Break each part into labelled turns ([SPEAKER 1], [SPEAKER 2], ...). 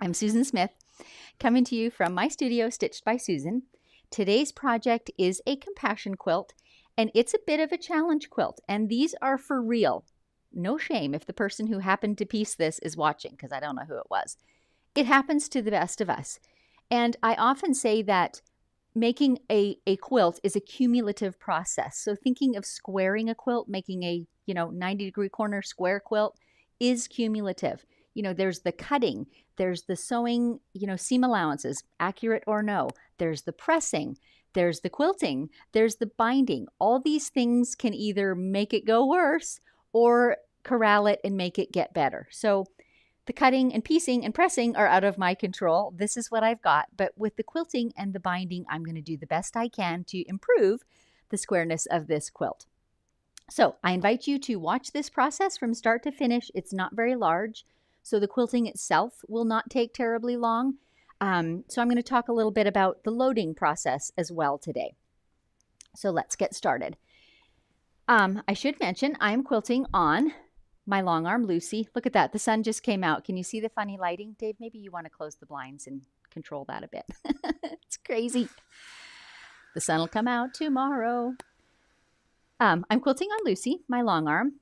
[SPEAKER 1] I'm Susan Smith, coming to you from my studio, Stitched by Susan. Today's project is a compassion quilt, and it's a bit of a challenge quilt, and these are for real. No shame if the person who happened to piece this is watching, because I don't know who it was. It happens to the best of us. And I often say that making a quilt is a cumulative process. So thinking of squaring a quilt, making a 90-degree corner square quilt is cumulative. There's the cutting, there's the sewing, seam allowances, accurate or no. There's the pressing, there's the quilting, there's the binding. All these things can either make it go worse or corral it and make it get better. So the cutting and piecing and pressing are out of my control. This is what I've got. But with the quilting and the binding, I'm going to do the best I can to improve the squareness of this quilt. So I invite you to watch this process from start to finish. It's not very large, so the quilting itself will not take terribly long. So I'm going to talk a little bit about the loading process as well today. So let's get started. I should mention I'm quilting on my long arm Lucy. Look at that. The sun just came out. Can you see the funny lighting? Dave, maybe you want to close the blinds and control that a bit. It's crazy. The sun will come out tomorrow. I'm quilting on Lucy, my long arm.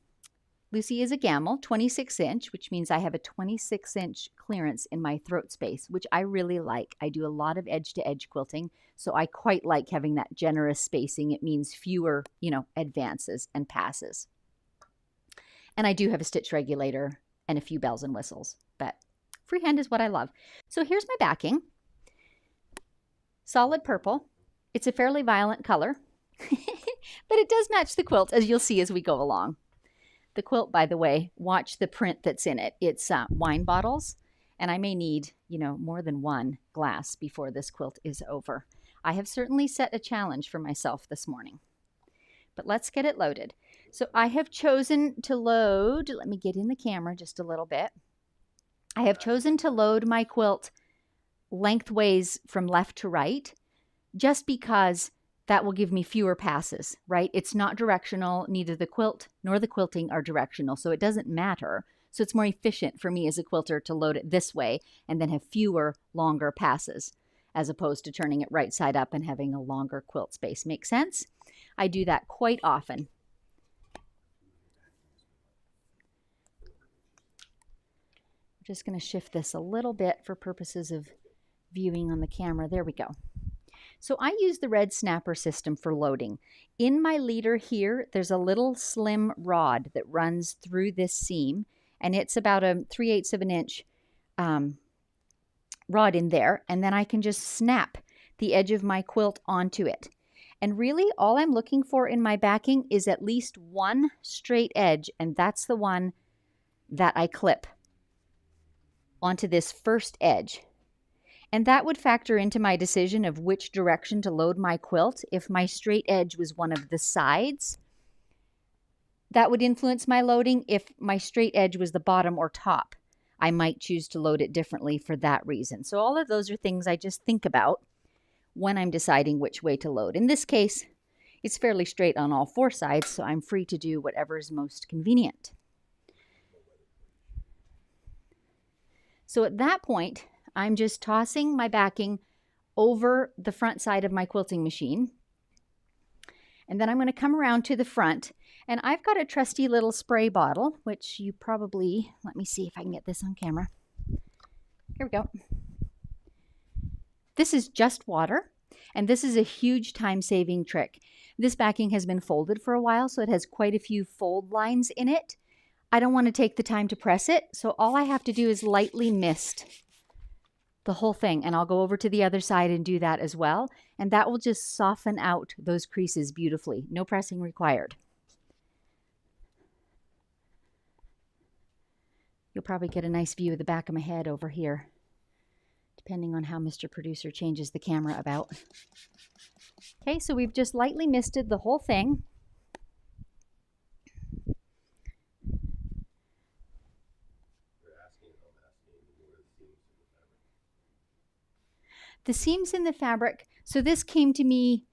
[SPEAKER 1] Lucy is a gammal, 26-inch, which means I have a 26-inch clearance in my throat space, which I really like. I do a lot of edge-to-edge quilting, so I quite like having that generous spacing. It means fewer, advances and passes. And I do have a stitch regulator and a few bells and whistles, but freehand is what I love. So here's my backing. Solid purple. It's a fairly violent color, but it does match the quilt, as you'll see as we go along. The quilt, by the way, watch the print that's in it. It's wine bottles, and I may need, more than one glass before this quilt is over. I have certainly set a challenge for myself this morning. But let's get it loaded. So I have chosen to load, let me get in the camera just a little bit. I have chosen to load my quilt lengthways from left to right, just because that will give me fewer passes, right? It's not directional. Neither the quilt nor the quilting are directional, so it doesn't matter. So it's more efficient for me as a quilter to load it this way and then have fewer longer passes, as opposed to turning it right side up and having a longer quilt space. Make sense? I do that quite often. I'm just going to shift this a little bit for purposes of viewing on the camera. There we go. So I use the red snapper system for loading. In my leader here, there's a little slim rod that runs through this seam, and it's about a 3/8 of an inch rod in there, and then I can just snap the edge of my quilt onto it. And really, all I'm looking for in my backing is at least one straight edge, and that's the one that I clip onto this first edge. And that would factor into my decision of which direction to load my quilt. If my straight edge was one of the sides, that would influence my loading. If my straight edge was the bottom or top, I might choose to load it differently for that reason. So all of those are things I just think about when I'm deciding which way to load. In this case, it's fairly straight on all four sides, so I'm free to do whatever is most convenient. So at that point, I'm just tossing my backing over the front side of my quilting machine. And then I'm going to come around to the front, and I've got a trusty little spray bottle, which you probably, let me see if I can get this on camera. Here we go. This is just water, and this is a huge time-saving trick. This backing has been folded for a while, so it has quite a few fold lines in it. I don't want to take the time to press it, so all I have to do is lightly mist the whole thing, and I'll go over to the other side and do that as well, and that will just soften out those creases beautifully. No pressing required. You'll probably get a nice view of the back of my head over here, depending on how Mr. Producer changes the camera about. Okay, so we've just lightly misted the whole thing. The seams in the fabric, so this came to me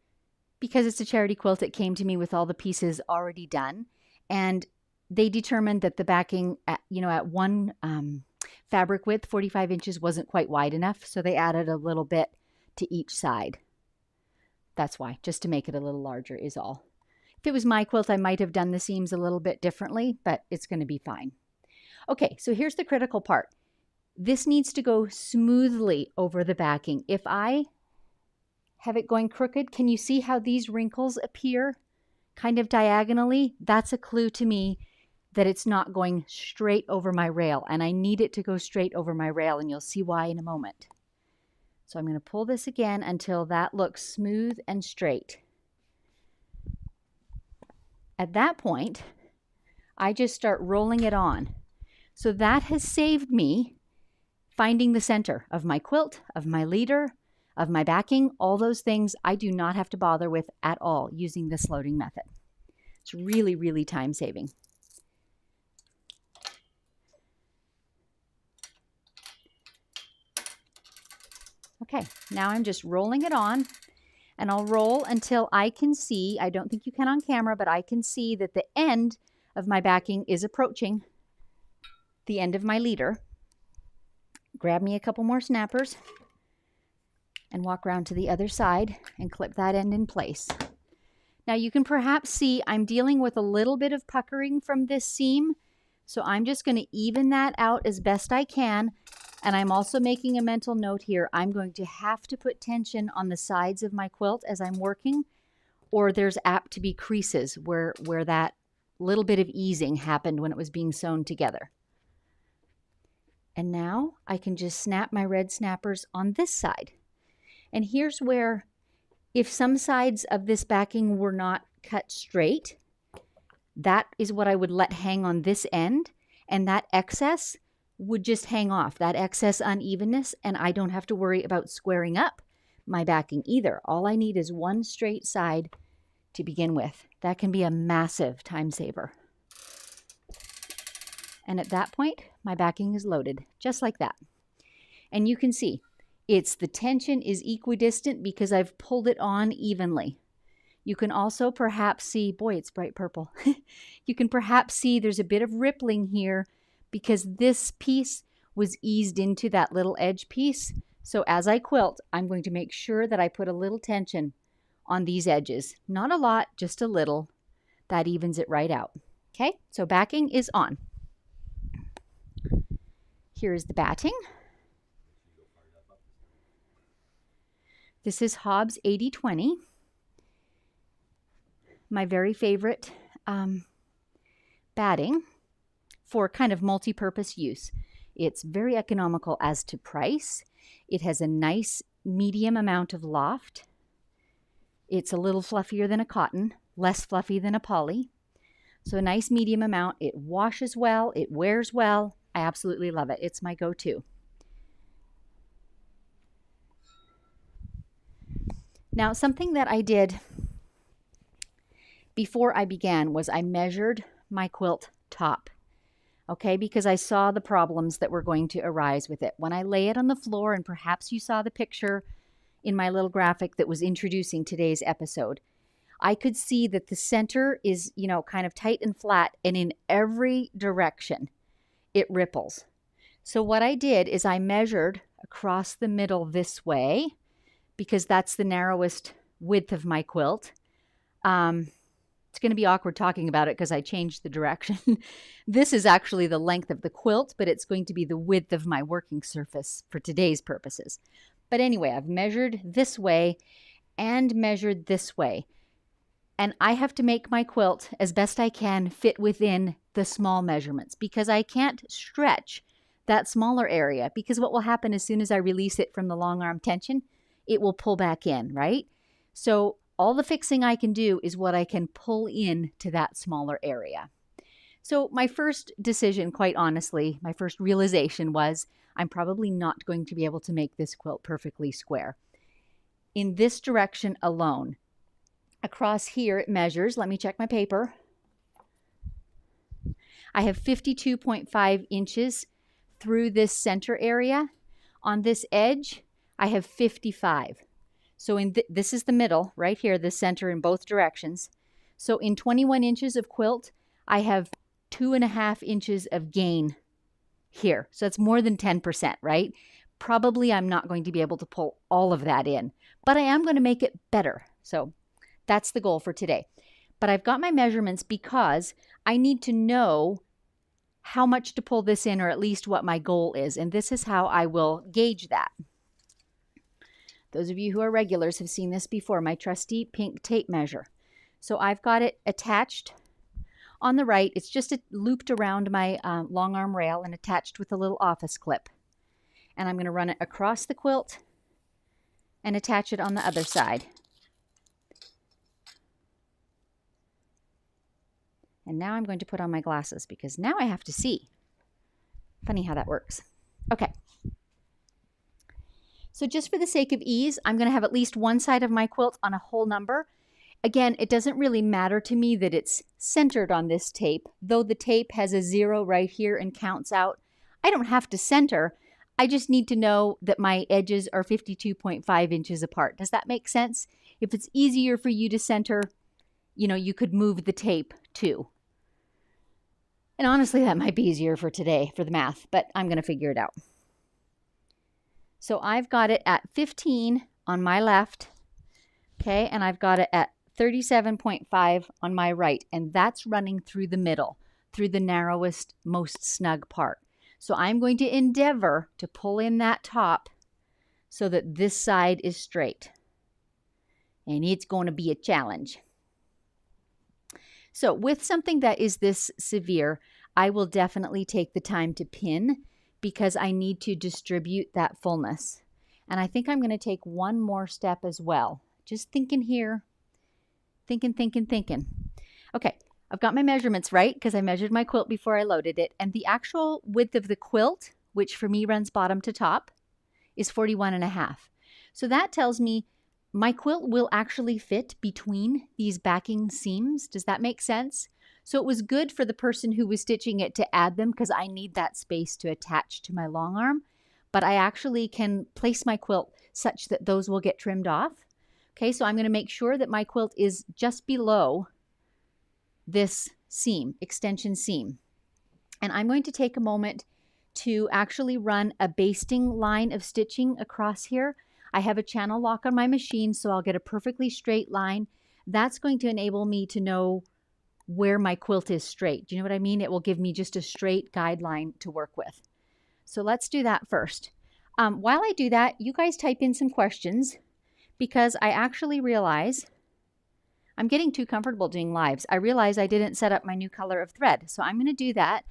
[SPEAKER 1] because it's a charity quilt. It came to me with all the pieces already done, and they determined that the backing at one fabric width, 45 inches, wasn't quite wide enough, so they added a little bit to each side. That's why, just to make it a little larger is all. If it was my quilt, I might have done the seams a little bit differently, but it's going to be fine. Okay, so here's the critical part. This needs to go smoothly over the backing. If I have it going crooked, can you see how these wrinkles appear kind of diagonally? That's a clue to me that it's not going straight over my rail, and I need it to go straight over my rail, and you'll see why in a moment. So I'm going to pull this again until that looks smooth and straight. At that point, I just start rolling it on. So that has saved me finding the center of my quilt, of my leader, of my backing, all those things I do not have to bother with at all using this loading method. It's really, really time saving. Okay, now I'm just rolling it on, and I'll roll until I can see, I don't think you can on camera, but I can see that the end of my backing is approaching the end of my leader. Grab me a couple more snappers and walk around to the other side and clip that end in place. Now you can perhaps see I'm dealing with a little bit of puckering from this seam, so I'm just going to even that out as best I can. And I'm also making a mental note here. I'm going to have to put tension on the sides of my quilt as I'm working, or there's apt to be creases where that little bit of easing happened when it was being sewn together. And now I can just snap my red snappers on this side. And here's where, if some sides of this backing were not cut straight, that is what I would let hang on this end, and that excess would just hang off, that excess unevenness, and I don't have to worry about squaring up my backing either. All I need is one straight side to begin with. That can be a massive time saver. And at that point, my backing is loaded, just like that. And you can see, the tension is equidistant because I've pulled it on evenly. You can also perhaps see, boy, it's bright purple. You can perhaps see there's a bit of rippling here because this piece was eased into that little edge piece. So as I quilt, I'm going to make sure that I put a little tension on these edges. Not a lot, just a little. That evens it right out. Okay, so backing is on. Here is the batting. This is Hobbs 8020. My very favorite batting for kind of multi-purpose use. It's very economical as to price. It has a nice medium amount of loft. It's a little fluffier than a cotton, less fluffy than a poly. So a nice medium amount. It washes well, it wears well. I absolutely love it. It's my go-to. Now, something that I did before I began was I measured my quilt top, okay, because I saw the problems that were going to arise with it. When I lay it on the floor, and perhaps you saw the picture in my little graphic that was introducing today's episode, I could see that the center is, kind of tight and flat, and in every direction it ripples. So what I did is I measured across the middle this way, because that's the narrowest width of my quilt. It's going to be awkward talking about it because I changed the direction. This is actually the length of the quilt, but it's going to be the width of my working surface for today's purposes. But anyway, I've measured this way and measured this way. And I have to make my quilt as best I can fit within the small measurements because I can't stretch that smaller area, because what will happen as soon as I release it from the long arm tension, it will pull back in, right? So all the fixing I can do is what I can pull in to that smaller area. So my first decision, quite honestly, my first realization was I'm probably not going to be able to make this quilt perfectly square. In this direction alone, across here it measures, let me check my paper. I have 52.5 inches through this center area. On this edge, I have 55. So this is the middle, right here, the center in both directions. So in 21 inches of quilt, I have 2.5 inches of gain here. So it's more than 10%, right? Probably I'm not going to be able to pull all of that in, but I am going to make it better. So that's the goal for today. But I've got my measurements because I need to know how much to pull this in, or at least what my goal is. And this is how I will gauge that. Those of you who are regulars have seen this before, my trusty pink tape measure. So I've got it attached on the right. It's just looped around my long arm rail and attached with a little office clip. And I'm going to run it across the quilt and attach it on the other side. And now I'm going to put on my glasses because now I have to see. Funny how that works. Okay. So just for the sake of ease, I'm going to have at least one side of my quilt on a whole number. Again, it doesn't really matter to me that it's centered on this tape, though the tape has a 0 right here and counts out. I don't have to center. I just need to know that my edges are 52.5 inches apart. Does that make sense? If it's easier for you to center, you know, you could move the tape too. And honestly, that might be easier for today for the math, but I'm going to figure it out. So I've got it at 15 on my left, okay, and I've got it at 37.5 on my right, and that's running through the middle, through the narrowest, most snug part. So I'm going to endeavor to pull in that top so that this side is straight. And it's going to be a challenge. So with something that is this severe, I will definitely take the time to pin because I need to distribute that fullness. And I think I'm going to take one more step as well. Just thinking here. Thinking. Okay, I've got my measurements right because I measured my quilt before I loaded it. And the actual width of the quilt, which for me runs bottom to top, is 41.5. So that tells me my quilt will actually fit between these backing seams. Does that make sense? So it was good for the person who was stitching it to add them because I need that space to attach to my long arm. But I actually can place my quilt such that those will get trimmed off. Okay, so I'm going to make sure that my quilt is just below this seam, extension seam. And I'm going to take a moment to actually run a basting line of stitching across here. I have a channel lock on my machine, so I'll get a perfectly straight line. That's going to enable me to know where my quilt is straight. Do you know what I mean? It will give me just a straight guideline to work with. So let's do that first. While I do that, you guys type in some questions because I actually realize I'm getting too comfortable doing lives. I realize I didn't set up my new color of thread. So I'm going to do that,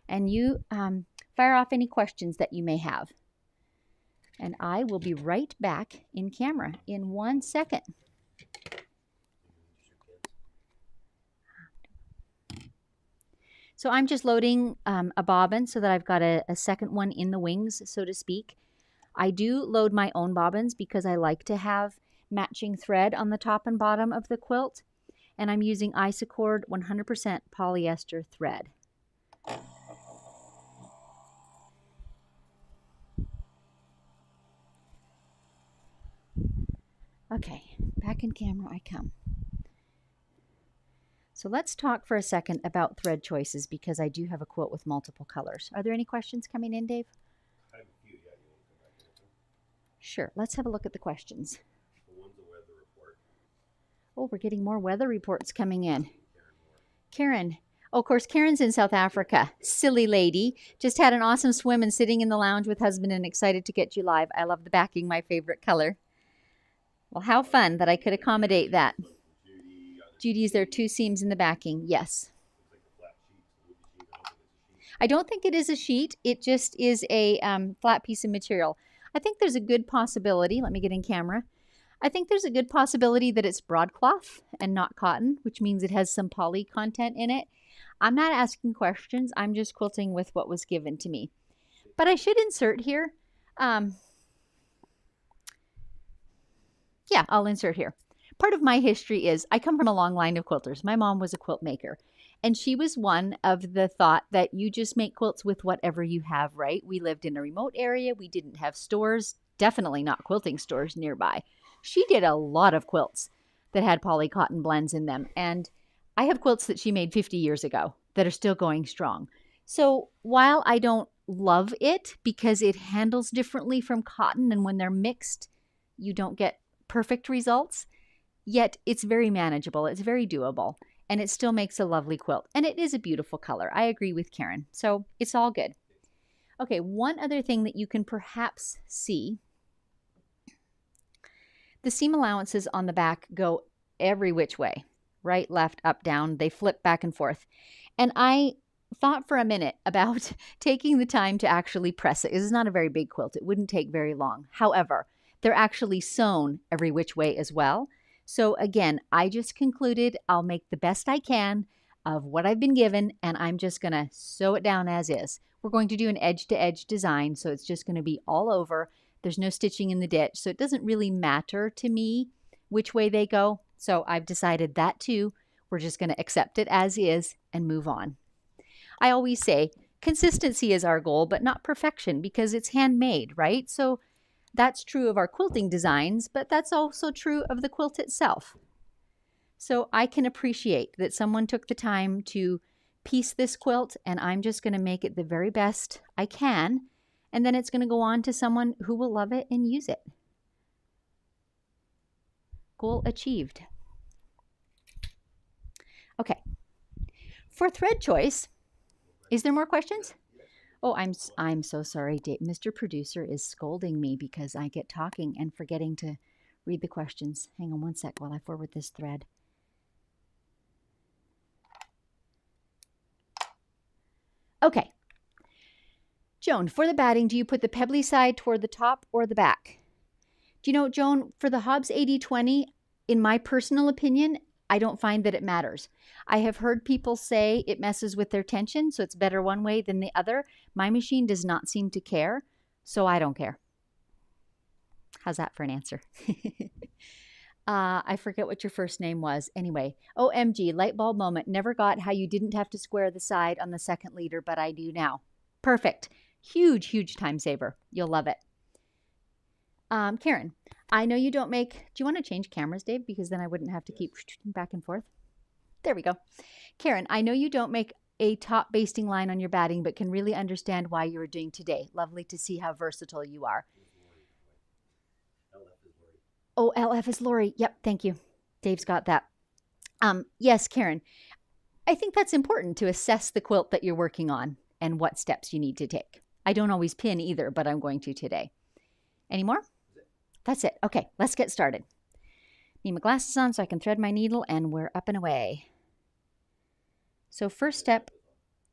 [SPEAKER 1] and you fire off any questions that you may have. And I will be right back in camera in 1 second. So I'm just loading a bobbin so that I've got a second one in the wings, so to speak. I do load my own bobbins because I like to have matching thread on the top and bottom of the quilt. And I'm using Isacord 100% polyester thread. Okay, back in camera I come. So let's talk for a second about thread choices because I do have a quilt with multiple colors. Are there any questions coming in, Dave?
[SPEAKER 2] I have a few, yeah. You want to come back to them?
[SPEAKER 1] Sure, let's have a look at the questions.
[SPEAKER 2] The one's a weather report.
[SPEAKER 1] Oh, we're getting more weather reports coming in. Karen. Oh, of course, Karen's in South Africa. Silly lady. Just had an awesome swim and sitting in the lounge with husband and excited to get you live. I love the backing, my favorite color. Well, how fun that I could accommodate that. Judy, is there 2 seams in the backing? Yes. I don't think it is a sheet. It just is a flat piece of material. I think there's a good possibility. Let me get in camera. I think there's a good possibility that it's broadcloth and not cotton, which means it has some poly content in it. I'm not asking questions. I'm just quilting with what was given to me. But I should insert here. Yeah, I'll insert here. Part of my history is I come from a long line of quilters. My mom was a quilt maker, and she was one of the thought that you just make quilts with whatever you have, right? We lived in a remote area. We didn't have stores, definitely not quilting stores nearby. She did a lot of quilts that had poly cotton blends in them, and I have quilts that she made 50 years ago that are still going strong. So while I don't love it because it handles differently from cotton, and when they're mixed, you don't get perfect results. Yet it's very manageable, it's very doable, and it still makes a lovely quilt. And it is a beautiful color. I agree with Karen. So it's all good. Okay, one other thing that you can perhaps see, the seam allowances on the back go every which way, right, left, up, down. They flip back and forth. And I thought for a minute about taking the time to actually press it. This is not a very big quilt. It wouldn't take very long. However, they're actually sewn every which way as well. So again, I just concluded I'll make the best I can of what I've been given, and I'm just going to sew it down as is. We're going to do an edge-to-edge design, so it's just going to be all over. There's no stitching in the ditch, so it doesn't really matter to me which way they go. So I've decided that too. We're just going to accept it as is and move on. I always say consistency is our goal, but not perfection, because it's handmade, right? So that's true of our quilting designs, but that's also true of the quilt itself. So I can appreciate that someone took the time to piece this quilt, and I'm just going to make it the very best I can, and then it's going to go on to someone who will love it and use it. Goal achieved. Okay. For thread choice, is there more questions? Oh, I'm so sorry, Dave. Mr. Producer is scolding me because I get talking and forgetting to read the questions. Hang on one sec while I forward this thread. Okay. Joan, for the batting, do you put the pebbly side toward the top or the back? Do you know, Joan, for the Hobbs 80-20, in my personal opinion, I don't find that it matters. I have heard people say it messes with their tension, so it's better one way than the other. My machine does not seem to care, so I don't care. How's that for an answer? I forget what your first name was. Anyway, OMG, light bulb moment. Never got how you didn't have to square the side on the second leader, but I do now. Perfect. Huge, huge time saver. You'll love it. Karen, I know you don't make, do you want to change cameras, Dave? Because then I wouldn't have to keep back and forth. There we go. Karen, I know you don't make a top basting line on your batting, but can really understand why you are doing today. Lovely to see how versatile you are. Oh, LF is Lori. Yep, thank you. Dave's got that. Yes, Karen, I think that's important to assess the quilt that you're working on and what steps you need to take. I don't always pin either, but I'm going to today. Any more? That's it. Okay, let's get started. Need my glasses on so I can thread my needle, and we're up and away. So first step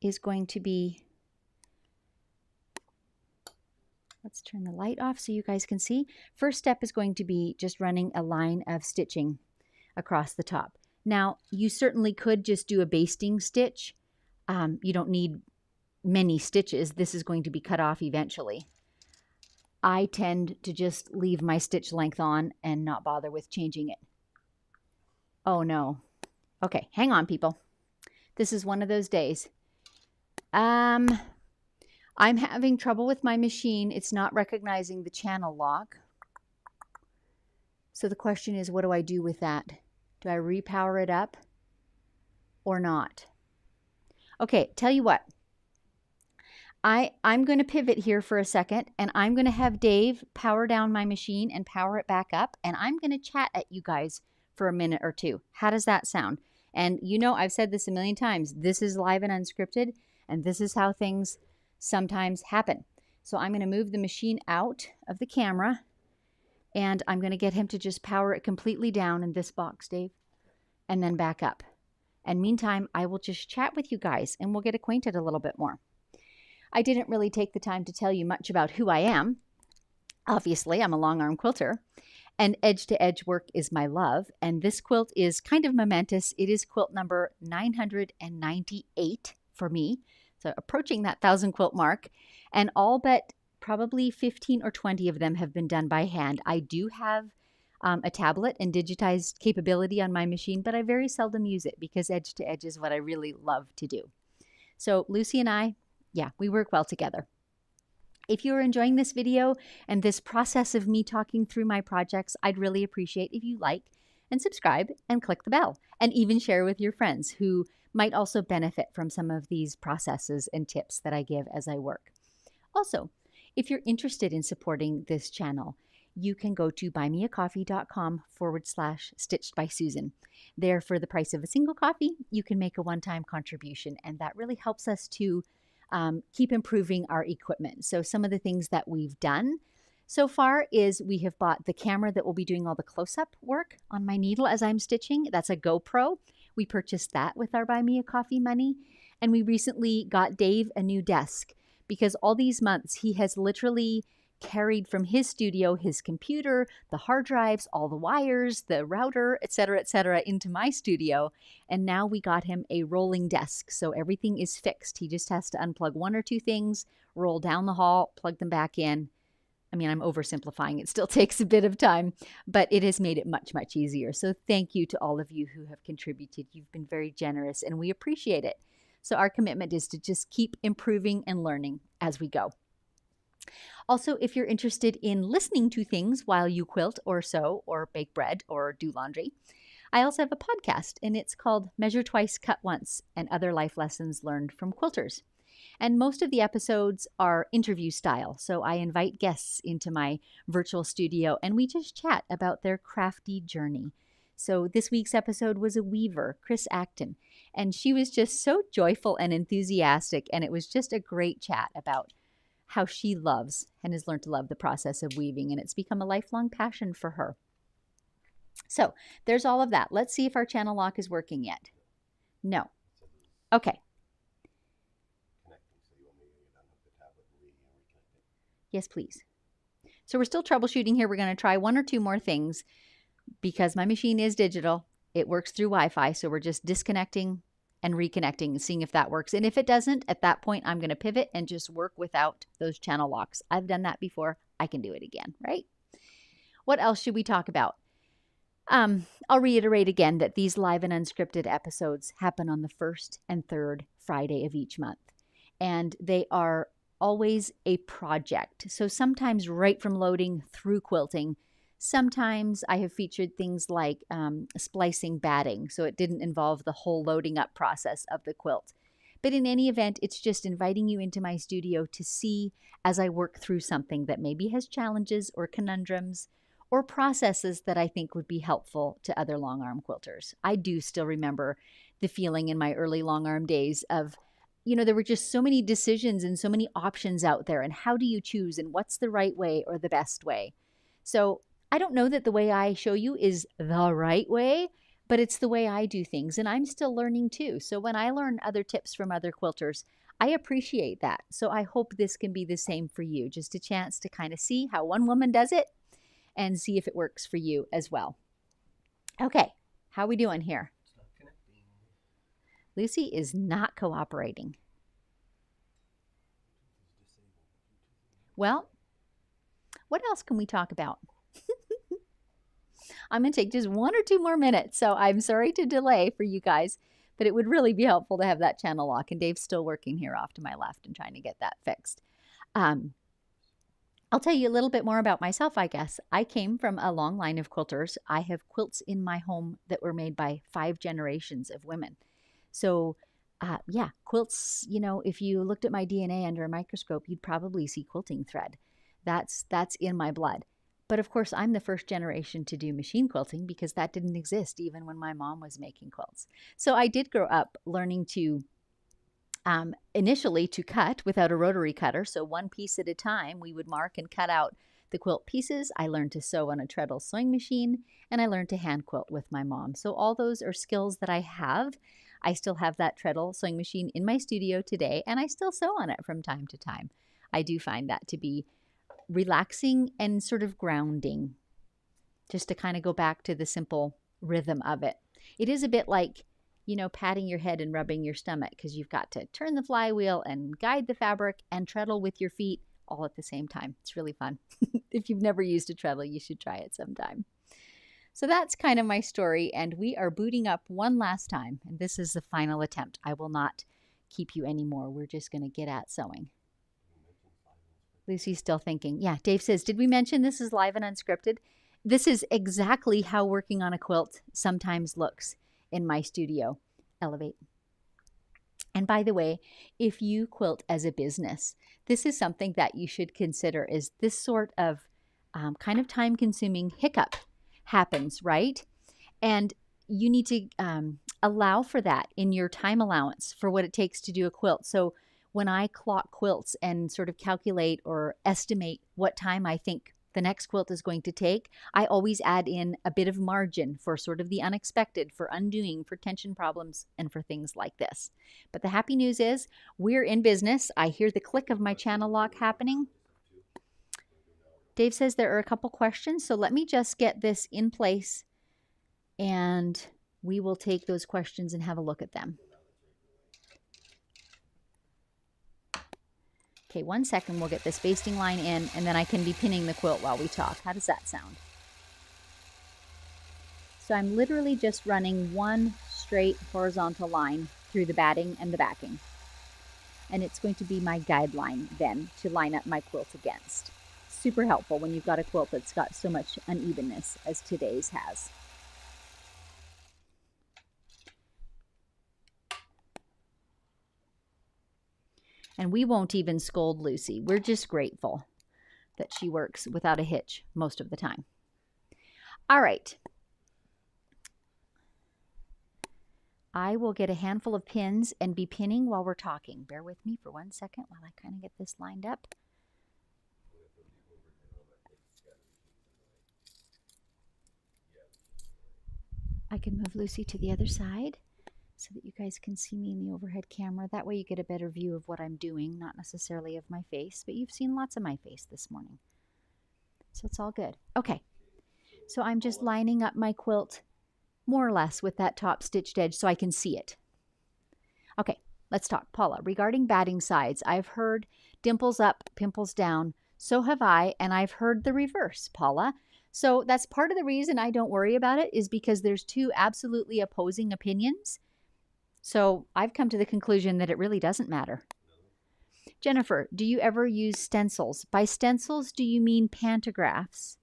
[SPEAKER 1] is going to be, let's turn the light off so you guys can see. First step is going to be just running a line of stitching across the top. Now, you certainly could just do a basting stitch. You don't need many stitches. This is going to be cut off eventually. I tend to just leave my stitch length on and not bother with changing it. Oh no. Okay, hang on, people. This is one of those days. I'm having trouble with my machine. It's not recognizing the channel lock. So the question is, what do I do with that? Do I repower it up or not? Okay, tell you what. I'm going to pivot here for a second, and I'm going to have Dave power down my machine and power it back up, and I'm going to chat at you guys for a minute or two. How does that sound? And you know, I've said this a million times. This is live and unscripted, and this is how things sometimes happen. So I'm going to move the machine out of the camera, and I'm going to get him to just power it completely down in this box, Dave, and then back up. And meantime, I will just chat with you guys, and we'll get acquainted a little bit more. I didn't really take the time to tell you much about who I am. Obviously, I'm a long arm quilter, and edge-to-edge work is my love, and this quilt is kind of momentous. It is quilt number 998 for me, so approaching that 1,000 quilt mark, and all but probably 15 or 20 of them have been done by hand. I do have a tablet and digitized capability on my machine, but I very seldom use it because edge-to-edge is what I really love to do. So Lucy and I, yeah, we work well together. If you're enjoying this video and this process of me talking through my projects, I'd really appreciate if you like and subscribe and click the bell, and even share with your friends who might also benefit from some of these processes and tips that I give as I work. Also, if you're interested in supporting this channel, you can go to buymeacoffee.com/stitched by Susan. There, for the price of a single coffee, you can make a one-time contribution, and that really helps us to keep improving our equipment. So some of the things that we've done so far is we have bought the camera that will be doing all the close-up work on my needle as I'm stitching. That's a GoPro. We purchased that with our Buy Me a Coffee money. And we recently got Dave a new desk because all these months he has literally carried from his studio his computer, the hard drives, all the wires, the router, etc., into my studio. And now we got him a rolling desk, so everything is fixed. He just has to unplug one or two things, roll down the hall, plug them back in. I mean, I'm oversimplifying. It still takes a bit of time, but it has made it much, much easier. So thank you to all of you who have contributed. You've been very generous, and we appreciate it. So our commitment is to just keep improving and learning as we go. Also, if you're interested in listening to things while you quilt or sew or bake bread or do laundry, I also have a podcast, and it's called Measure Twice, Cut Once, and Other Life Lessons Learned from Quilters. And most of the episodes are interview style, so I invite guests into my virtual studio, and we just chat about their crafty journey. So this week's episode was a weaver, Chris Acton, and she was just so joyful and enthusiastic, and it was just a great chat about how she loves and has learned to love the process of weaving, and it's become a lifelong passion for her. So there's all of that. Let's see if our channel lock is working yet. No. Okay. Yes, please. So we're still troubleshooting here. We're going to try one or two more things because my machine is digital. It works through Wi-Fi, so we're just disconnecting and reconnecting and seeing if that works. And if it doesn't, at that point, I'm going to pivot and just work without those channel locks. I've done that before. I can do it again, right? What else should we talk about? I'll reiterate again that these live and unscripted episodes happen on the first and third Friday of each month. And they are always a project. So sometimes right from loading through quilting, sometimes I have featured things like splicing batting, so it didn't involve the whole loading up process of the quilt. But in any event, it's just inviting you into my studio to see as I work through something that maybe has challenges or conundrums or processes that I think would be helpful to other long arm quilters. I do still remember the feeling in my early long arm days of, there were just so many decisions and so many options out there, and how do you choose and what's the right way or the best way? So I don't know that the way I show you is the right way, but it's the way I do things, and I'm still learning too. So when I learn other tips from other quilters, I appreciate that. So I hope this can be the same for you, just a chance to kind of see how one woman does it and see if it works for you as well. Okay, how are we doing here?
[SPEAKER 2] It's not connecting.
[SPEAKER 1] Lucy is not cooperating. Well, what else can we talk about? I'm going to take just one or two more minutes, so I'm sorry to delay for you guys, but it would really be helpful to have that channel lock, and Dave's still working here off to my left and trying to get that fixed. I'll tell you a little bit more about myself, I guess. I came from a long line of quilters. I have quilts in my home that were made by 5 generations of women. So, yeah, quilts, if you looked at my DNA under a microscope, you'd probably see quilting thread. That's in my blood. But of course, I'm the first generation to do machine quilting because that didn't exist even when my mom was making quilts. So I did grow up learning to initially to cut without a rotary cutter. So one piece at a time, we would mark and cut out the quilt pieces. I learned to sew on a treadle sewing machine, and I learned to hand quilt with my mom. So all those are skills that I have. I still have that treadle sewing machine in my studio today, and I still sew on it from time to time. I do find that to be relaxing and sort of grounding, just to kind of go back to the simple rhythm of it. It is a bit like, patting your head and rubbing your stomach, because you've got to turn the flywheel and guide the fabric and treadle with your feet all at the same time. It's really fun. If you've never used a treadle, you should try it sometime. So that's kind of my story, and we are booting up one last time, and this is the final attempt. I will not keep you anymore. We're just going to get at sewing. Lucy's still thinking. Yeah, Dave says, did we mention this is live and unscripted? This is exactly how working on a quilt sometimes looks in my studio. Elevate. And by the way, if you quilt as a business, this is something that you should consider. Is this sort of kind of time-consuming hiccup happens, right? And you need to allow for that in your time allowance for what it takes to do a quilt. So when I clock quilts and sort of calculate or estimate what time I think the next quilt is going to take, I always add in a bit of margin for sort of the unexpected, for undoing, for tension problems, and for things like this. But the happy news is we're in business. I hear the click of my channel lock happening. Dave says there are a couple questions, so let me just get this in place and we will take those questions and have a look at them. Okay, 1 second, we'll get this basting line in, and then I can be pinning the quilt while we talk. How does that sound? So I'm literally just running one straight horizontal line through the batting and the backing. And it's going to be my guideline then to line up my quilt against. Super helpful when you've got a quilt that's got so much unevenness as today's has. And we won't even scold Lucy. We're just grateful that she works without a hitch most of the time. All right. I will get a handful of pins and be pinning while we're talking. Bear with me for 1 second while I kind of get this lined up. I can move Lucy to the other side so that you guys can see me in the overhead camera. That way you get a better view of what I'm doing, not necessarily of my face, but you've seen lots of my face this morning. So it's all good. Okay, so I'm just lining up my quilt more or less with that top stitched edge so I can see it. Okay, let's talk. Paula, regarding batting sides, I've heard dimples up, pimples down. So have I, and I've heard the reverse, Paula. So that's part of the reason I don't worry about it, is because there's two absolutely opposing opinions. So I've come to the conclusion that it really doesn't matter. Jennifer, do you ever use stencils? By stencils, do you mean pantographs?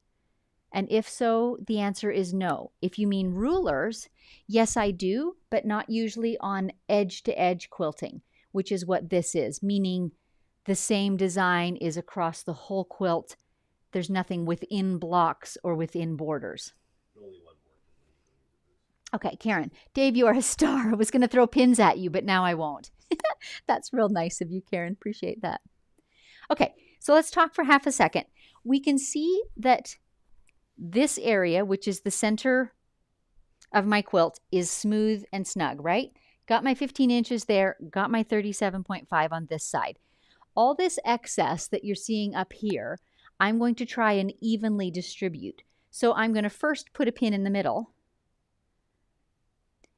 [SPEAKER 1] And if so, the answer is no. If you mean rulers, yes, I do, but not usually on edge-to-edge quilting, which is what this is, meaning the same design is across the whole quilt. There's nothing within blocks or within borders. Okay, Karen. Dave, you are a star. I was going to throw pins at you, but now I won't. That's real nice of you, Karen. Appreciate that. Okay, so let's talk for half a second. We can see that this area, which is the center of my quilt, is smooth and snug, right? Got my 15 inches there, got my 37.5 on this side. All this excess that you're seeing up here, I'm going to try and evenly distribute. So I'm going to first put a pin in the middle.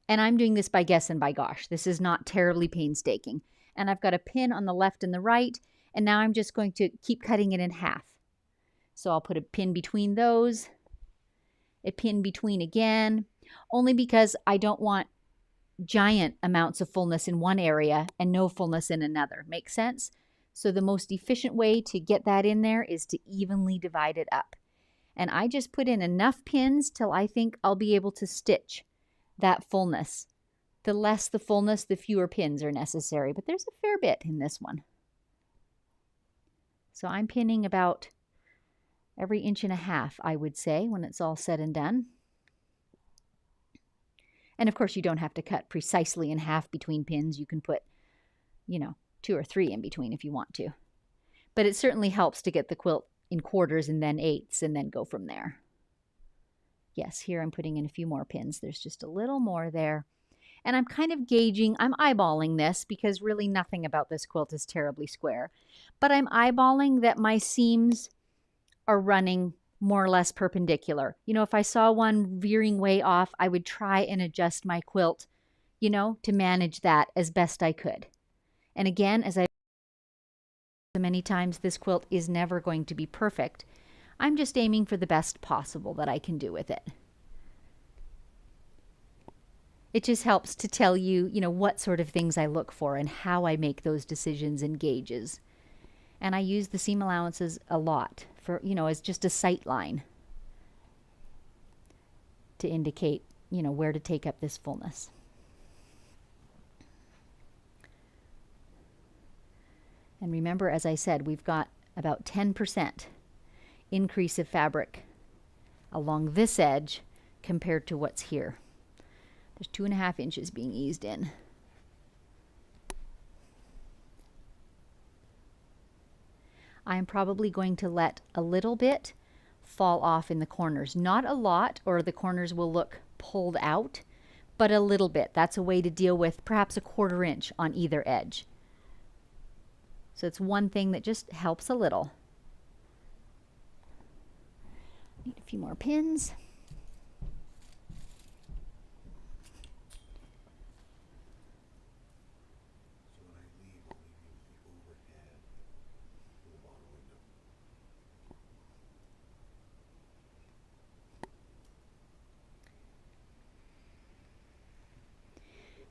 [SPEAKER 1] And I'm doing this by guess and by gosh. This is not terribly painstaking. And I've got a pin on the left and the right. And now I'm just going to keep cutting it in half. So I'll put a pin between those, a pin between again, only because I don't want giant amounts of fullness in one area and no fullness in another. Make sense? So the most efficient way to get that in there is to evenly divide it up. And I just put in enough pins till I think I'll be able to stitch that fullness. The less the fullness, the fewer pins are necessary, but there's a fair bit in this one. So I'm pinning about every 1.5 inches, I would say, when it's all said and done. And of course, you don't have to cut precisely in half between pins. You can put, 2 or 3 in between if you want to. But it certainly helps to get the quilt in quarters and then eighths and then go from there. Yes, here I'm putting in a few more pins. There's just a little more there. And I'm kind of gauging, I'm eyeballing this because really nothing about this quilt is terribly square. But I'm eyeballing that my seams are running more or less perpendicular. If I saw one veering way off, I would try and adjust my quilt, to manage that as best I could. And again, as I've said many times, this quilt is never going to be perfect. I'm just aiming for the best possible that I can do with it. It just helps to tell you, what sort of things I look for and how I make those decisions and gauges. And I use the seam allowances a lot for, as just a sight line to indicate, where to take up this fullness. And remember, as I said, we've got about 10% increase of fabric along this edge compared to what's here. There's 2.5 inches being eased in. I'm probably going to let a little bit fall off in the corners. Not a lot, or the corners will look pulled out, but a little bit. That's a way to deal with perhaps a 1/4 inch on either edge. So it's one thing that just helps a little. Need a few more pins.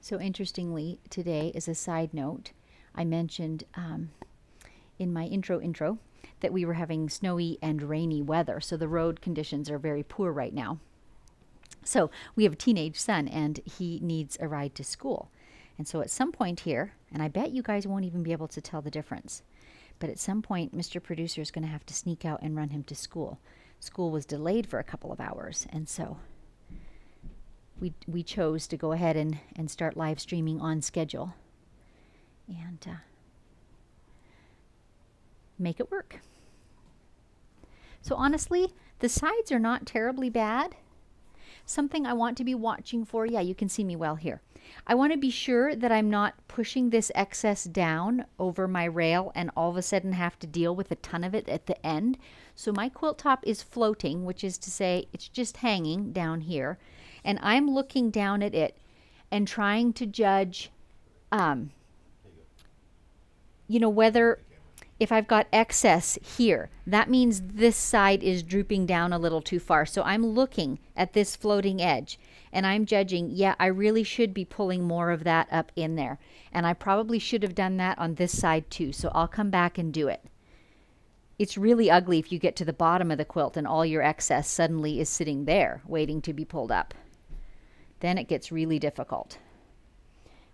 [SPEAKER 1] So interestingly, today, as a side note, I mentioned in my intro that we were having snowy and rainy weather. So the road conditions are very poor right now. So we have a teenage son and he needs a ride to school. And so at some point here, and I bet you guys won't even be able to tell the difference, but at some point, Mr. Producer is going to have to sneak out and run him to school. School was delayed for a couple of hours, and so we chose to go ahead and start live streaming on schedule and make it work. So honestly, the sides are not terribly bad. Something I want to be watching for, yeah, you can see me well here. I want to be sure that I'm not pushing this excess down over my rail and all of a sudden have to deal with a ton of it at the end. So my quilt top is floating, which is to say it's just hanging down here. And I'm looking down at it and trying to judge, you know, whether if I've got excess here, that means this side is drooping down a little too far. So I'm looking at this floating edge and I'm judging, yeah, I really should be pulling more of that up in there. And I probably should have done that on this side too. So I'll come back and do it. It's really ugly if you get to the bottom of the quilt and all your excess suddenly is sitting there waiting to be pulled up. Then it gets really difficult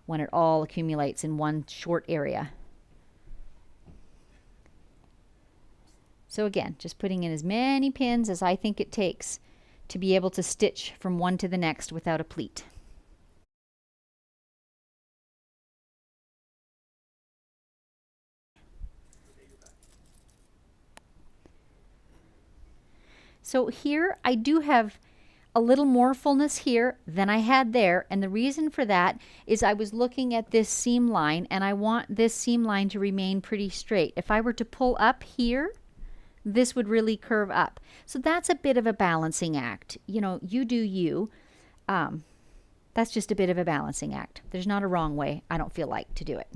[SPEAKER 1] when it all accumulates in one short area. So again, just putting in as many pins as I think it takes to be able to stitch from one to the next without a pleat. So here I do have a little more fullness here than I had there, and the reason for that is I was looking at this seam line and I want this seam line to remain pretty straight. If I were to pull up here, this would really curve up. So that's a bit of a balancing act. You know, you do you. That's just a bit of a balancing act. There's not a wrong way, I don't feel like, to do it.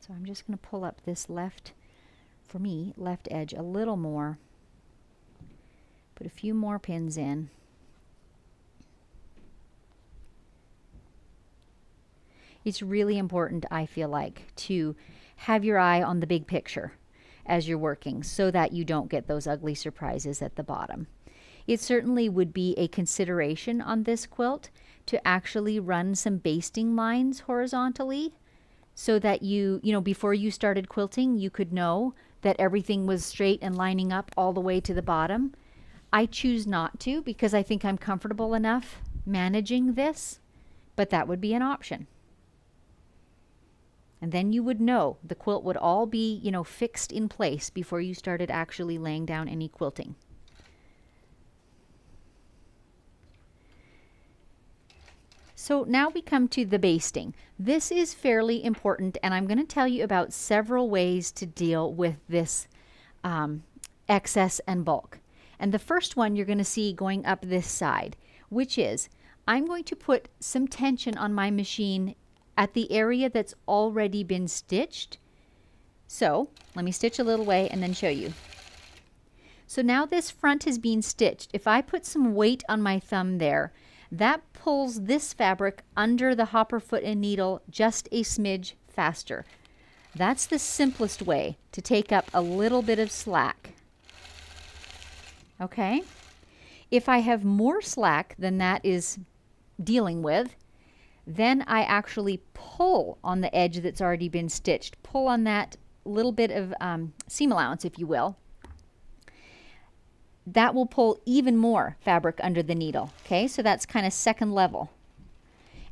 [SPEAKER 1] So I'm just going to pull up this left, for me, left edge a little more. Put a few more pins in. It's really important, I feel like, to have your eye on the big picture as you're working so that you don't get those ugly surprises at the bottom. It certainly would be a consideration on this quilt to actually run some basting lines horizontally so that you know, before you started quilting, you could know that everything was straight and lining up all the way to the bottom. I choose not to because I think I'm comfortable enough managing this, but that would be an option. And then you would know the quilt would all be, you know, fixed in place before you started actually laying down any quilting. So now we come to the basting. This is fairly important, and I'm going to tell you about several ways to deal with this excess and bulk. And the first one you're going to see going up this side, which is I'm going to put some tension on my machine at the area that's already been stitched. So let me stitch a little way and then show you. So now this front has been stitched. If I put some weight on my thumb there, that pulls this fabric under the hopper foot and needle just a smidge faster. That's the simplest way to take up a little bit of slack. Okay. If I have more slack than that is dealing with, then I actually pull on the edge that's already been stitched. Pull on that little bit of seam allowance, if you will. That will pull even more fabric under the needle. Okay, so that's kind of second level.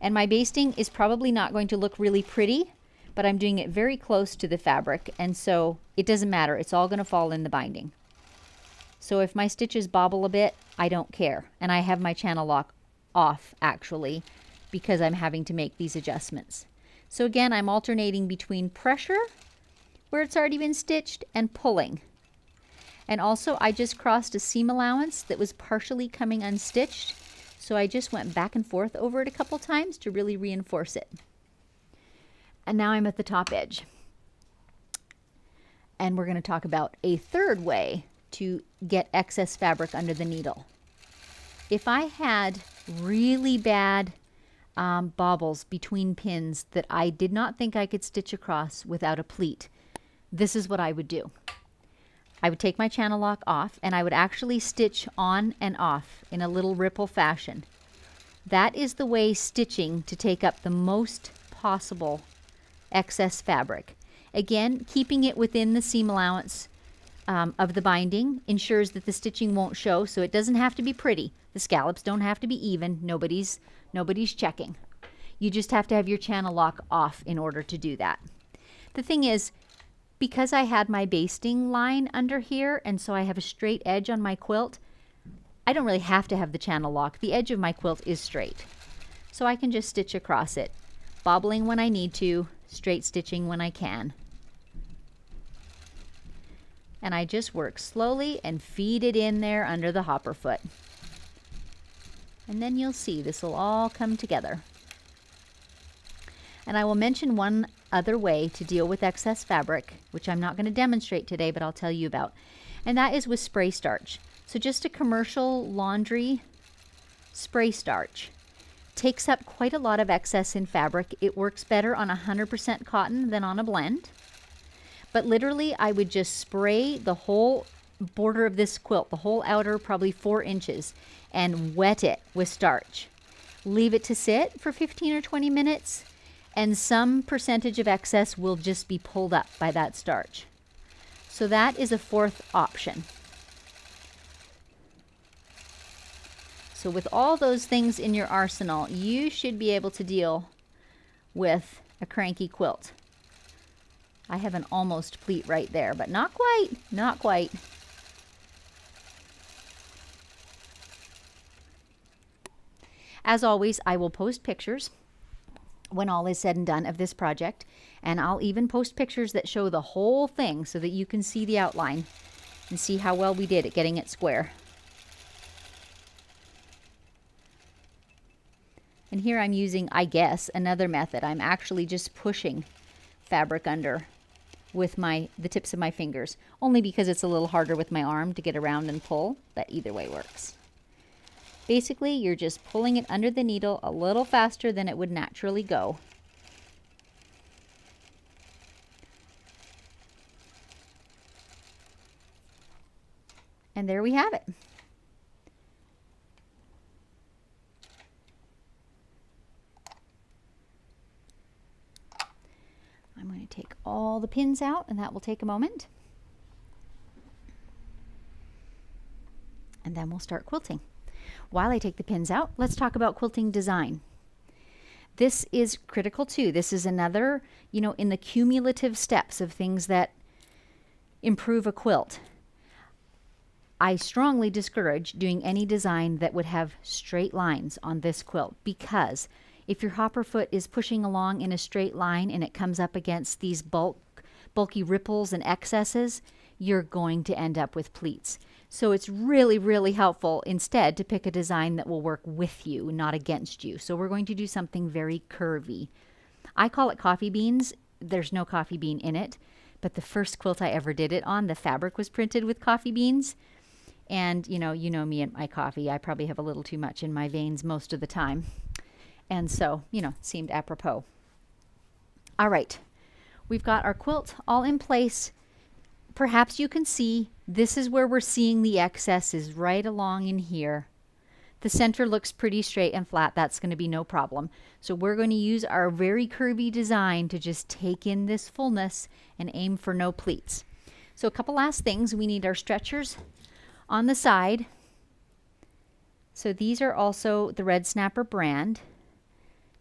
[SPEAKER 1] And my basting is probably not going to look really pretty, but I'm doing it very close to the fabric, and so it doesn't matter. It's all going to fall in the binding. So if my stitches bobble a bit, I don't care. And I have my channel lock off, actually, because I'm having to make these adjustments. So again, I'm alternating between pressure, where it's already been stitched, and pulling. And also, I just crossed a seam allowance that was partially coming unstitched, so I just went back and forth over it a couple times to really reinforce it. And now I'm at the top edge. And we're going to talk about a third way to get excess fabric under the needle. If I had really bad bobbles between pins that I did not think I could stitch across without a pleat, this is what I would do. I would take my channel lock off and I would actually stitch on and off in a little ripple fashion. That is the way stitching to take up the most possible excess fabric. Again, keeping it within the seam allowance of the binding ensures that the stitching won't show, so it doesn't have to be pretty. The scallops don't have to be even. Nobody's checking. You just have to have your channel lock off in order to do that. The thing is, because I had my basting line under here, and so I have a straight edge on my quilt, I don't really have to have the channel lock. The edge of my quilt is straight. So I can just stitch across it, bobbling when I need to, straight stitching when I can. And I just work slowly and feed it in there under the hopper foot. And then you'll see this will all come together. And I will mention one other way to deal with excess fabric, which I'm not going to demonstrate today, but I'll tell you about. And that is with spray starch. So just a commercial laundry spray starch takes up quite a lot of excess in fabric. It works better on 100% cotton than on a blend. But literally, I would just spray the whole border of this quilt, the whole outer probably 4 inches, and wet it with starch. Leave it to sit for 15 or 20 minutes, and some percentage of excess will just be pulled up by that starch. So that is a fourth option. So with all those things in your arsenal, you should be able to deal with a cranky quilt. I have an almost pleat right there, but not quite, not quite. As always, I will post pictures when all is said and done of this project, and I'll even post pictures that show the whole thing so that you can see the outline and see how well we did at getting it square. And here I'm using, I guess, another method. I'm actually just pushing fabric under with the tips of my fingers, only because it's a little harder with my arm to get around and pull, but either way works. Basically, you're just pulling it under the needle a little faster than it would naturally go. And there we have it. I'm going to take all the pins out, and that will take a moment. And then we'll start quilting. While I take the pins out, let's talk about quilting design. This is critical too. This is another, in the cumulative steps of things that improve a quilt. I strongly discourage doing any design that would have straight lines on this quilt, because if your hopper foot is pushing along in a straight line and it comes up against these bulky ripples and excesses, you're going to end up with pleats. So it's really, really helpful instead to pick a design that will work with you, not against you. So we're going to do something very curvy. I call it coffee beans. There's no coffee bean in it, but the first quilt I ever did it on, the fabric was printed with coffee beans. And you know me and my coffee. I probably have a little too much in my veins most of the time. And so, it seemed apropos. All right, we've got our quilt all in place. perhaps you can see this is where we're seeing the excess is right along in here. The center looks pretty straight and flat. That's going to be no problem. So we're going to use our very curvy design to just take in this fullness and aim for no pleats. So a couple last things. We need our stretchers on the side. So these are also the Red Snapper brand.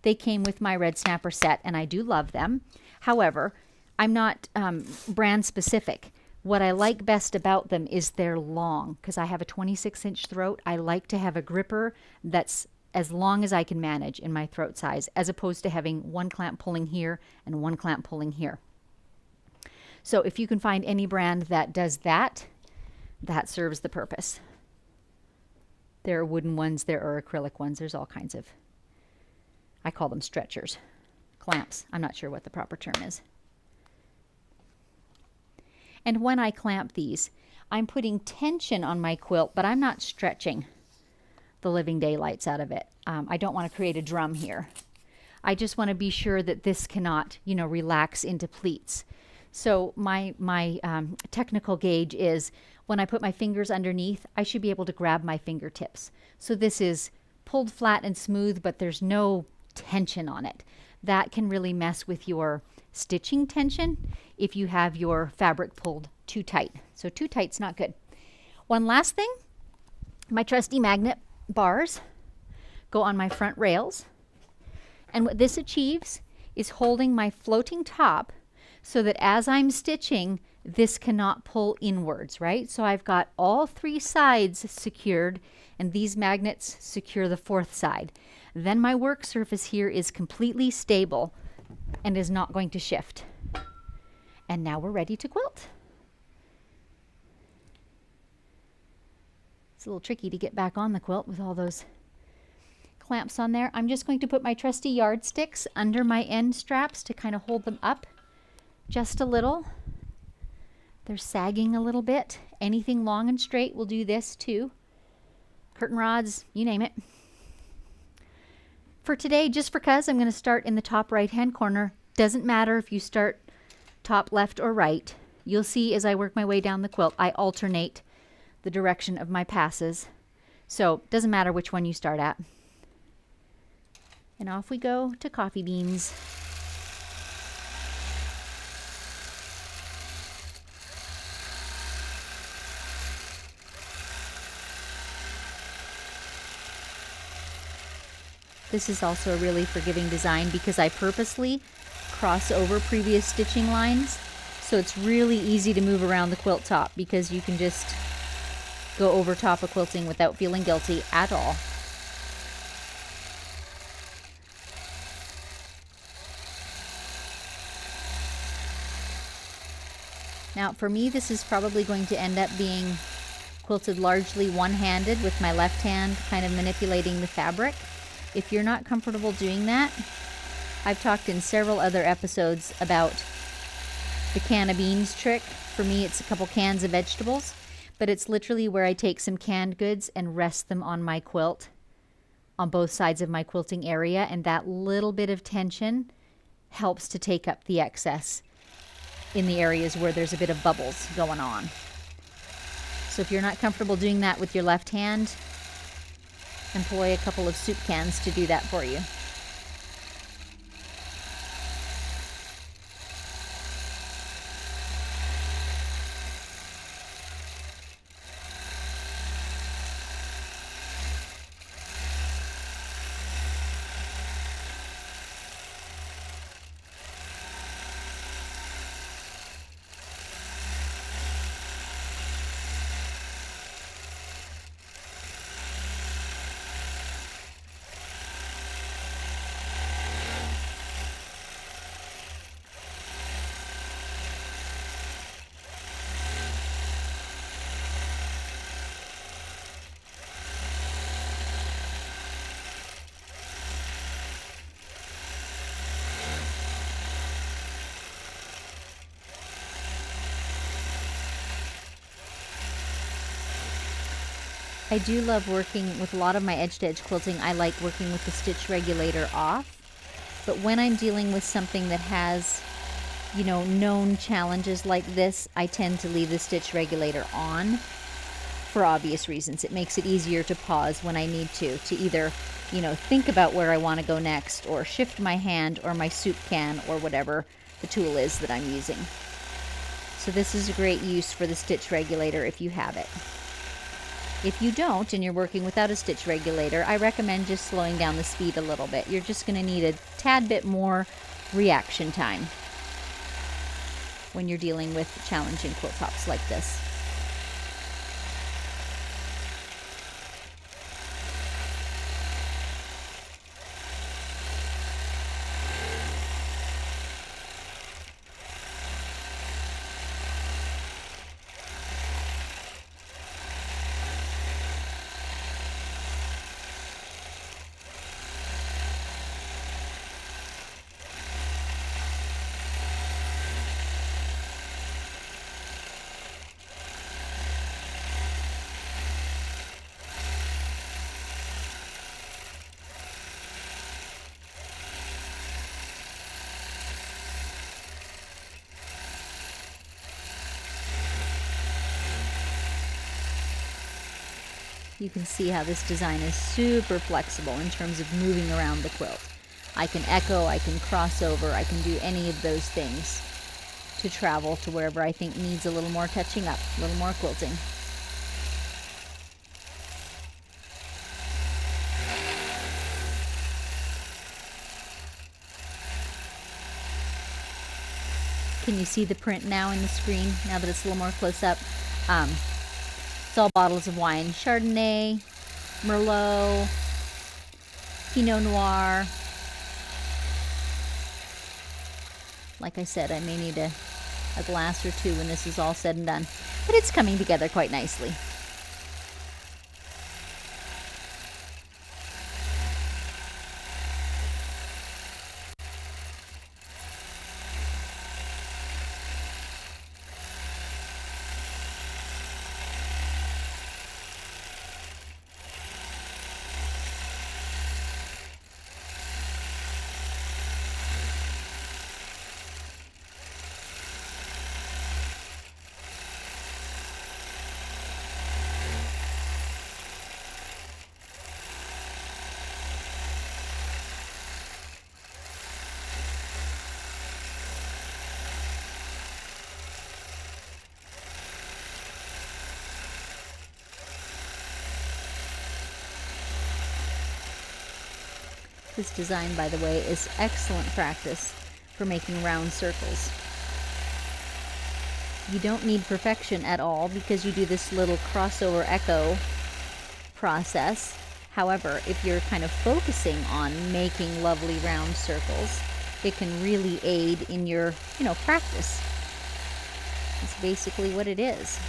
[SPEAKER 1] They came with my Red Snapper set, and I do love them. However, I'm not brand specific. What I like best about them is they're long, because I have a 26-inch throat. I like to have a gripper that's as long as I can manage in my throat size, as opposed to having one clamp pulling here and one clamp pulling here. So if you can find any brand that does that, that serves the purpose. There are wooden ones, there are acrylic ones, there's all kinds of, I call them stretchers, clamps. I'm not sure what the proper term is. And when I clamp these, I'm putting tension on my quilt, but I'm not stretching the living daylights out of it. I don't want to create a drum here. I just want to be sure that this cannot, you know, relax into pleats. So my technical gauge is when I put my fingers underneath, I should be able to grab my fingertips. So this is pulled flat and smooth, but there's no tension on it. That can really mess with your stitching tension if you have your fabric pulled too tight. So too tight's not good. One last thing, my trusty magnet bars go on my front rails. And what this achieves is holding my floating top so that as I'm stitching, this cannot pull inwards, right? So I've got all three sides secured, and these magnets secure the fourth side. Then my work surface here is completely stable and is not going to shift. And now we're ready to quilt. It's a little tricky to get back on the quilt with all those clamps on there. I'm just going to put my trusty yardsticks under my end straps to kind of hold them up just a little. They're sagging a little bit. Anything long and straight will do this too. Curtain rods, you name it. For today, just for cuz, I'm going to start in the top right-hand corner. Doesn't matter if you start top left or right. You'll see as I work my way down the quilt, I alternate the direction of my passes. So doesn't matter which one you start at. And off we go to coffee beans. This is also a really forgiving design because I purposely cross over previous stitching lines. So it's really easy to move around the quilt top because you can just go over top of quilting without feeling guilty at all. Now for me, this is probably going to end up being quilted largely one-handed with my left hand kind of manipulating the fabric. If you're not comfortable doing that, I've talked in several other episodes about the can of beans trick. For me, it's a couple cans of vegetables, but it's literally where I take some canned goods and rest them on my quilt on both sides of my quilting area, and that little bit of tension helps to take up the excess in the areas where there's a bit of bubbles going on. So if you're not comfortable doing that with your left hand, employ a couple of soup cans to do that for you. I do love working with a lot of my edge-to-edge quilting. I like working with the stitch regulator off, but when I'm dealing with something that has you know, known challenges like this, I tend to leave the stitch regulator on for obvious reasons. It makes it easier to pause when I need to either, you know, think about where I want to go next, or shift my hand or my soup can or whatever the tool is that I'm using. So this is a great use for the stitch regulator if you have it. If you don't and you're working without a stitch regulator, I recommend just slowing down the speed a little bit. You're just going to need a tad bit more reaction time when you're dealing with challenging quilt tops like this. You can see how this design is super flexible in terms of moving around the quilt. I can echo, I can cross over, I can do any of those things to travel to wherever I think needs a little more touching up, a little more quilting. Can you see the print now in the screen, now that it's a little more close up? It's all bottles of wine. Chardonnay, Merlot, Pinot Noir. Like I said, I may need a glass or two when this is all said and done. But it's coming together quite nicely. This design, by the way, is excellent practice for making round circles. You don't need perfection at all because you do this little crossover echo process. However, if you're kind of focusing on making lovely round circles, it can really aid in your, practice. That's basically what it is.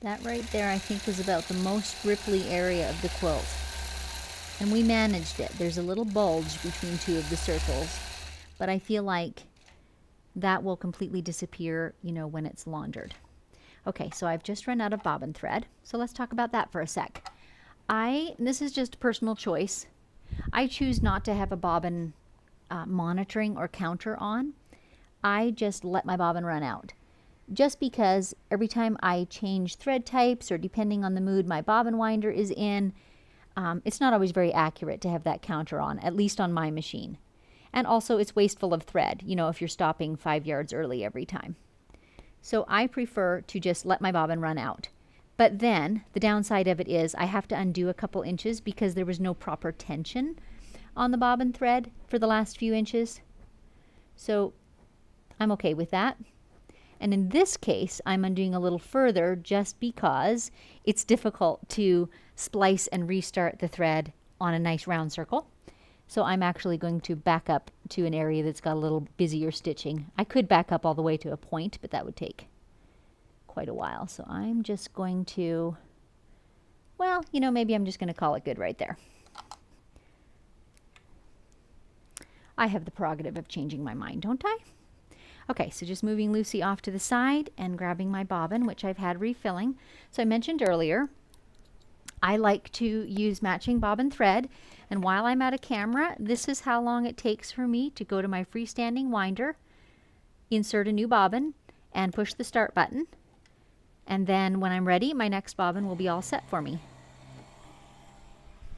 [SPEAKER 1] That right there, I think, is about the most ripply area of the quilt. And we managed it. There's a little bulge between two of the circles, but I feel like that will completely disappear, when it's laundered. Okay, so I've just run out of bobbin thread, so let's talk about that for a sec. This is just personal choice. I choose not to have a bobbin monitoring or counter on. I just let my bobbin run out. Just because every time I change thread types, or depending on the mood my bobbin winder is in, it's not always very accurate to have that counter on, at least on my machine. And also it's wasteful of thread, if you're stopping 5 yards early every time. So I prefer to just let my bobbin run out. But then the downside of it is I have to undo a couple inches because there was no proper tension on the bobbin thread for the last few inches. So I'm okay with that. And in this case, I'm undoing a little further just because it's difficult to splice and restart the thread on a nice round circle. So I'm actually going to back up to an area that's got a little busier stitching. I could back up all the way to a point, but that would take quite a while. So I'm just going to, well, you know, maybe I'm just going to call it good right there. I have the prerogative of changing my mind, don't I? Okay, so just moving Lucy off to the side and grabbing my bobbin, which I've had refilling. So I mentioned earlier, I like to use matching bobbin thread, and while I'm at a camera, this is how long it takes for me to go to my freestanding winder, insert a new bobbin, and push the start button. And then when I'm ready, my next bobbin will be all set for me.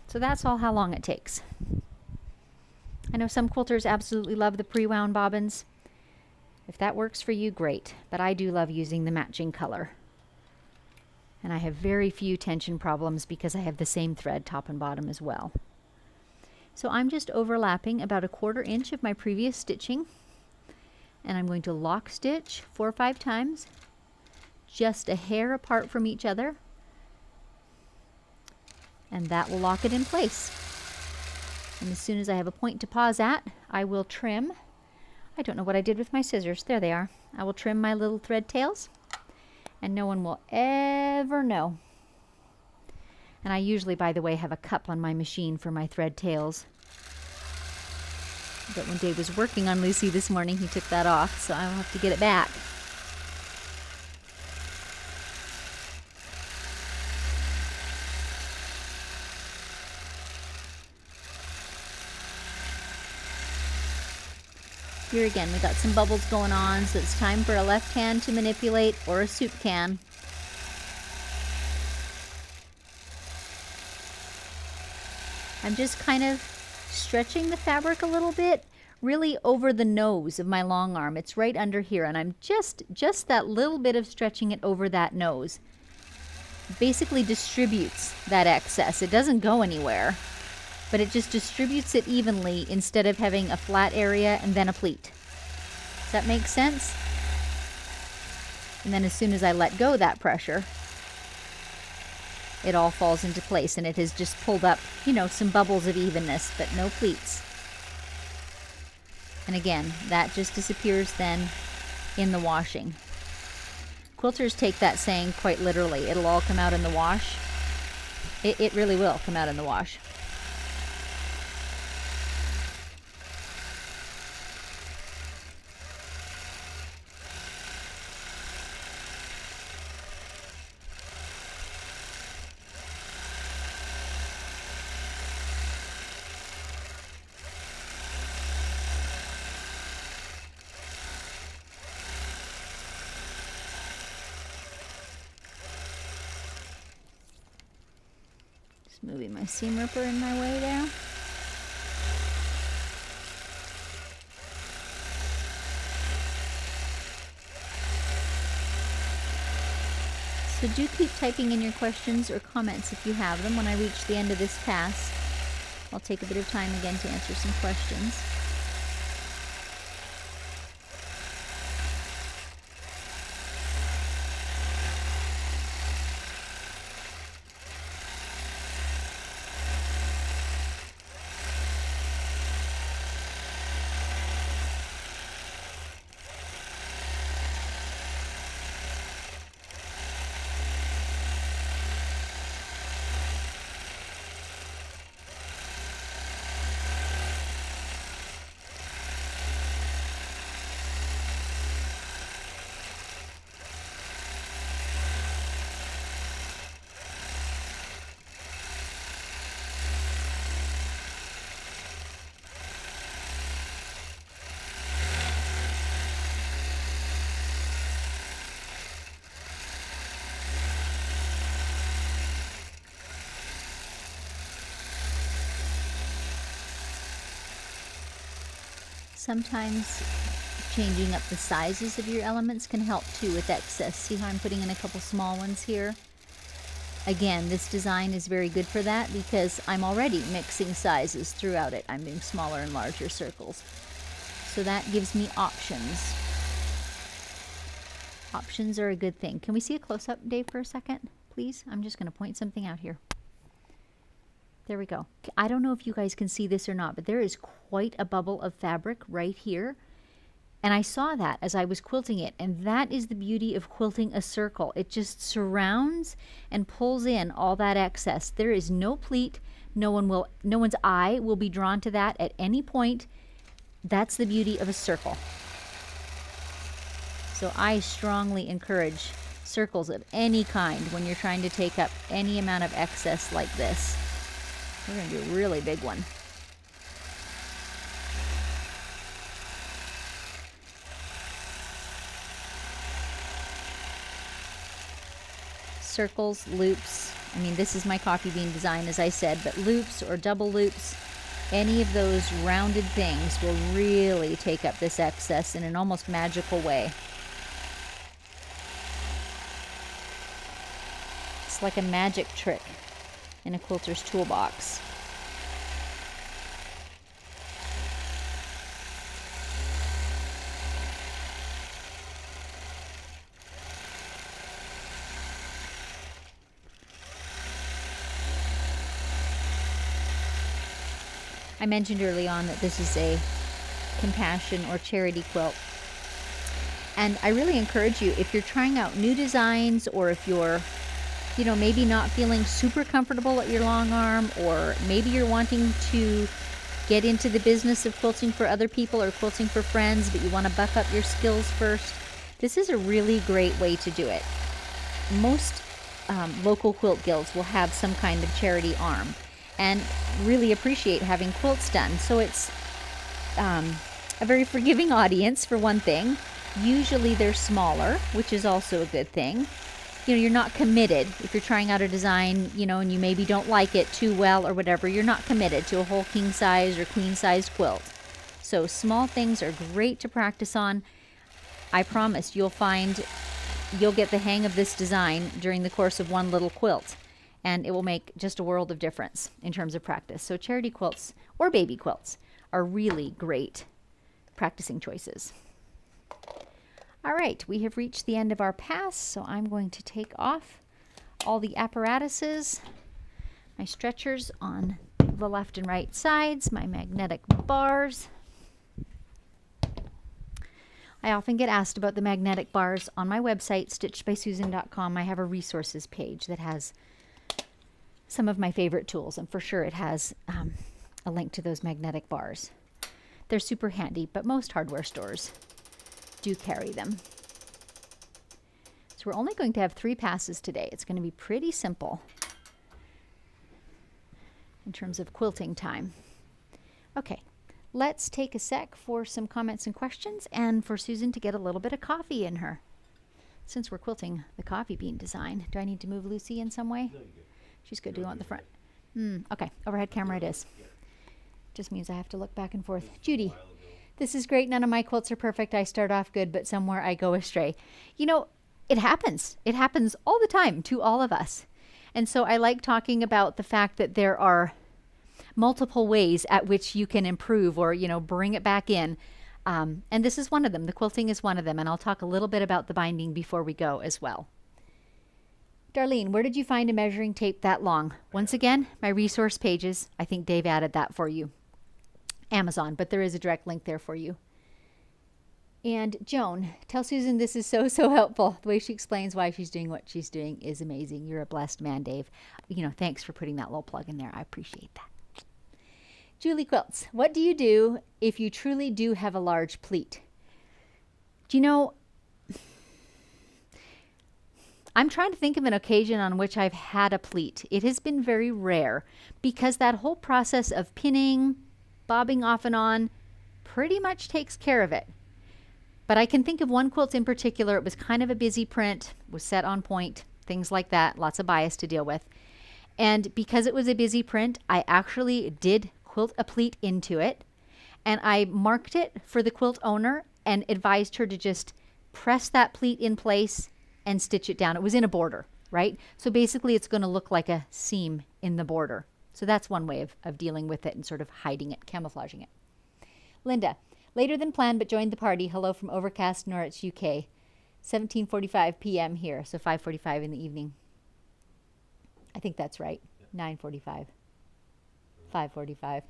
[SPEAKER 1] So that's all how long it takes. I know some quilters absolutely love the pre-wound bobbins. If that works for you, great. But I do love using the matching color. And I have very few tension problems because I have the same thread top and bottom as well. So I'm just overlapping about 1/4 inch of my previous stitching. And I'm going to lock stitch 4 or 5 times, just a hair apart from each other. And that will lock it in place. And as soon as I have a point to pause at, I will trim. I don't know what I did with my scissors. There they are. I will trim my little thread tails, and no one will ever know. And I usually, by the way, have a cup on my machine for my thread tails. But when Dave was working on Lucy this morning, he took that off, so I'll have to get it back. Here again, we got some bubbles going on, so it's time for a left hand to manipulate, or a soup can. I'm just kind of stretching the fabric a little bit, really over the nose of my long arm. It's right under here, and I'm just that little bit of stretching it over that nose. Basically distributes that excess. It doesn't go anywhere, but it just distributes it evenly instead of having a flat area and then a pleat. Does that make sense? And then as soon as I let go that pressure, it all falls into place, and it has just pulled up, you know, some bubbles of evenness, but no pleats. And again, that just disappears then in the washing. Quilters take that saying quite literally. It'll all come out in the wash. It really will come out in the wash. Moving my seam ripper in my way there. So do keep typing in your questions or comments if you have them. When I reach the end of this pass, I'll take a bit of time again to answer some questions. Sometimes changing up the sizes of your elements can help too with excess. See how I'm putting in a couple small ones here? Again, this design is very good for that because I'm already mixing sizes throughout it. I'm doing smaller and larger circles. So that gives me options. Options are a good thing. Can we see a close-up, Dave, for a second, please? I'm just going to point something out here. There we go. I don't know if you guys can see this or not, but there is quite a bubble of fabric right here. And I saw that as I was quilting it. And that is the beauty of quilting a circle. It just surrounds and pulls in all that excess. There is no pleat. No one's eye will be drawn to that at any point. That's the beauty of a circle. So I strongly encourage circles of any kind when you're trying to take up any amount of excess like this. We're going to do a really big one. Circles, loops. I mean, this is my coffee bean design, as I said, but loops or double loops, any of those rounded things will really take up this excess in an almost magical way. It's like a magic trick in a quilter's toolbox. I mentioned early on that this is a compassion or charity quilt. And I really encourage you, if you're trying out new designs, or if you're, you know, maybe not feeling super comfortable at your long arm, or maybe you're wanting to get into the business of quilting for other people or quilting for friends, but you want to buck up your skills first, this is a really great way to do it. Most local quilt guilds will have some kind of charity arm and really appreciate having quilts done. So it's a very forgiving audience, for one thing. Usually they're smaller, which is also a good thing. You know, you're not committed. If you're trying out a design, you know, and you maybe don't like it too well or whatever, you're not committed to a whole king size or queen size quilt. So small things are great to practice on. I promise you'll find you'll get the hang of this design during the course of one little quilt, and it will make just a world of difference in terms of practice. So charity quilts or baby quilts are really great practicing choices. All right, we have reached the end of our pass, so I'm going to take off all the apparatuses, my stretchers on the left and right sides, my magnetic bars. I often get asked about the magnetic bars. On my website, stitchedbysusan.com, I have a resources page that has some of my favorite tools, and for sure it has a link to those magnetic bars. They're super handy, but most hardware stores do carry them. So we're only going to have 3 passes today. It's going to be pretty simple in terms of quilting time. Okay, let's take a sec for some comments and questions, and for Susan to get a little bit of coffee in her. Since we're quilting the coffee bean design, do I need to move Lucy in some way?
[SPEAKER 2] No, you're good.
[SPEAKER 1] She's good. Do you want the front? Okay, overhead camera it is. Just means I have to look back and forth. Judy, this is great. None of my quilts are perfect. I start off good, but somewhere I go astray. You know, it happens. It happens all the time to all of us. And so I like talking about the fact that there are multiple ways at which you can improve or, you know, bring it back in. And this is one of them. The quilting is one of them. And I'll talk a little bit about the binding before we go as well. Darlene, where did you find a measuring tape that long? Once again, my resource pages. I think Dave added that for you. Amazon, but there is a direct link there for you. And Joan, tell Susan this is so helpful. The way she explains why she's doing what she's doing is amazing. You're a blessed man, Dave. You know, thanks for putting that little plug in there. I appreciate that. Julie Quilts, what do you do if you truly do have a large pleat? Do you know, I'm trying to think of an occasion on which I've had a pleat. It has been very rare because that whole process of pinning, bobbing off and on pretty much takes care of it. But I can think of one quilt in particular. It was kind of a busy print, was set on point, things like that, lots of bias to deal with. And because it was a busy print, I actually did quilt a pleat into it, and I marked it for the quilt owner and advised her to just press that pleat in place and stitch it down. It was in a border, right? So basically it's going to look like a seam in the border. So that's one way of dealing with it and sort of hiding it, camouflaging it. Linda, later than planned, but joined the party. Hello from overcast Norwich, UK. 17:45 p.m. here, so 5:45 in the evening. I think that's right. 9:45. 5:45.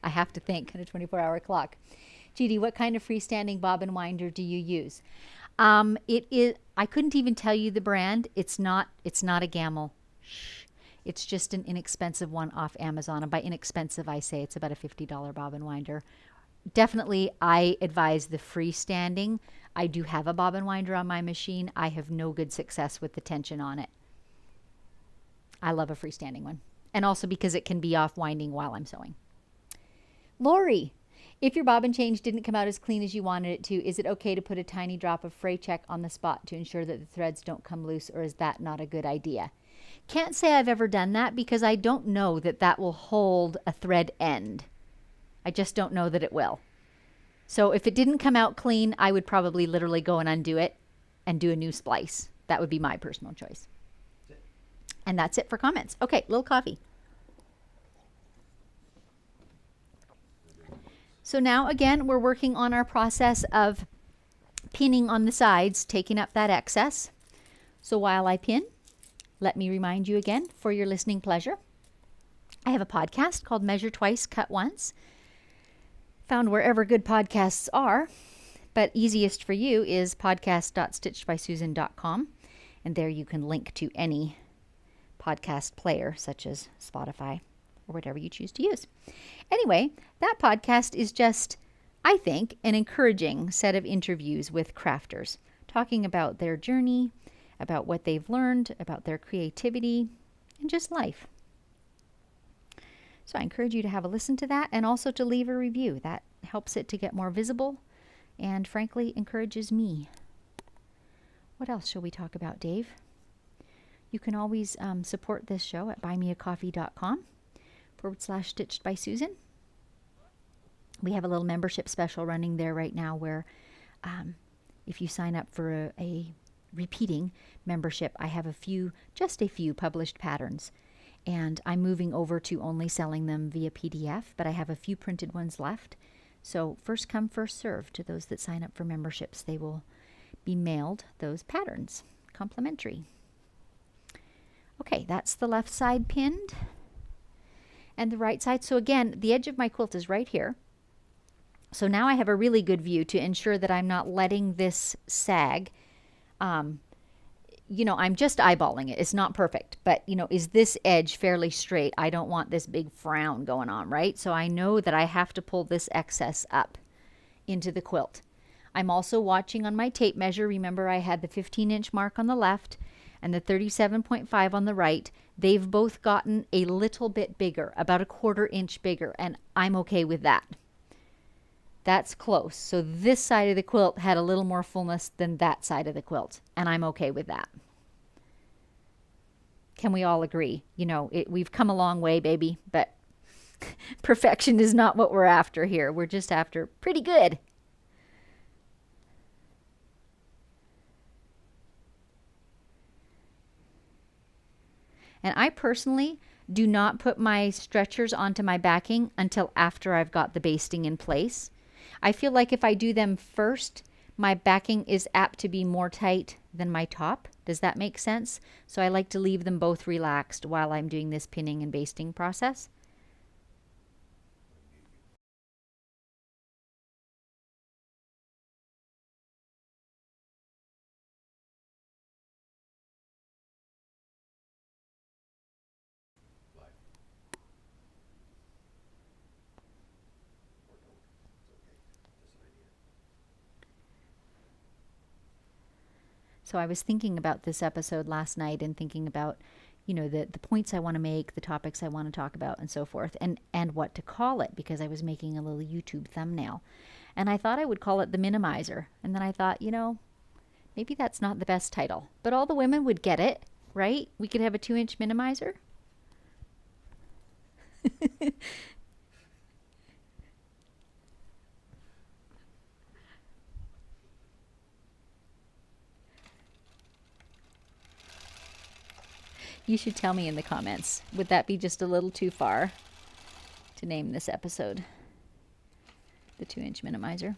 [SPEAKER 1] I have to think on a 24-hour clock. Judy, what kind of freestanding bobbin winder do you use? It is. I couldn't even tell you the brand. It's not a Gamble. Shh. It's just an inexpensive one off Amazon. And by inexpensive, I say it's about a $50 bobbin winder. Definitely, I advise the freestanding. I do have a bobbin winder on my machine. I have no good success with the tension on it. I love a freestanding one. And also because it can be off winding while I'm sewing. Lori, if your bobbin change didn't come out as clean as you wanted it to, is it okay to put a tiny drop of fray check on the spot to ensure that the threads don't come loose, or is that not a good idea? Can't say I've ever done that because I don't know that that will hold a thread end. I just don't know that it will. So if it didn't come out clean, I would probably literally go and undo it and do a new splice. That would be my personal choice. And that's it for comments. Okay, little coffee. So now again, we're working on our process of pinning on the sides, taking up that excess. So while I pin, let me remind you again for your listening pleasure, I have a podcast called Measure Twice, Cut Once, found wherever good podcasts are, but easiest for you is podcast.stitchedbysusan.com, and there you can link to any podcast player such as Spotify or whatever you choose to use. Anyway, that podcast is just, I think, an encouraging set of interviews with crafters, talking about their journey, about what they've learned, about their creativity, and just life. So I encourage you to have a listen to that and also to leave a review. That helps it to get more visible and frankly encourages me. What else shall we talk about, Dave? You can always support this show at buymeacoffee.com/stitched by Susan. We have a little membership special running there right now where if you sign up for a repeating membership, I have just a few published patterns. And I'm moving over to only selling them via PDF, but I have a few printed ones left. So first come, first serve to those that sign up for memberships. They will be mailed those patterns, complimentary. Okay, that's the left side pinned. And the right side. So again, the edge of my quilt is right here. So now I have a really good view to ensure that I'm not letting this sag. I'm just eyeballing it. It's not perfect, but is this edge fairly straight? I don't want this big frown going on, right? So I know that I have to pull this excess up into the quilt. I'm also watching on my tape measure. Remember, I had the 15-inch mark on the left and the 37.5 on the right. They've both gotten a little bit bigger, about a 1/4 inch bigger, and I'm okay with that. That's close. So this side of the quilt had a little more fullness than that side of the quilt, and I'm okay with that. Can we all agree? We've come a long way, baby, but perfection is not what we're after here. We're just after pretty good. And I personally do not put my stretchers onto my backing until after I've got the basting in place. I feel like if I do them first, my backing is apt to be more tight than my top. Does that make sense? So I like to leave them both relaxed while I'm doing this pinning and basting process. So I was thinking about this episode last night and thinking about, the points I want to make, the topics I want to talk about, and so forth, and what to call it, because I was making a little YouTube thumbnail. And I thought I would call it the Minimizer. And then I thought, maybe that's not the best title. But all the women would get it, right? We could have a 2-inch minimizer. You should tell me in the comments. Would that be just a little too far to name this episode the 2-inch minimizer?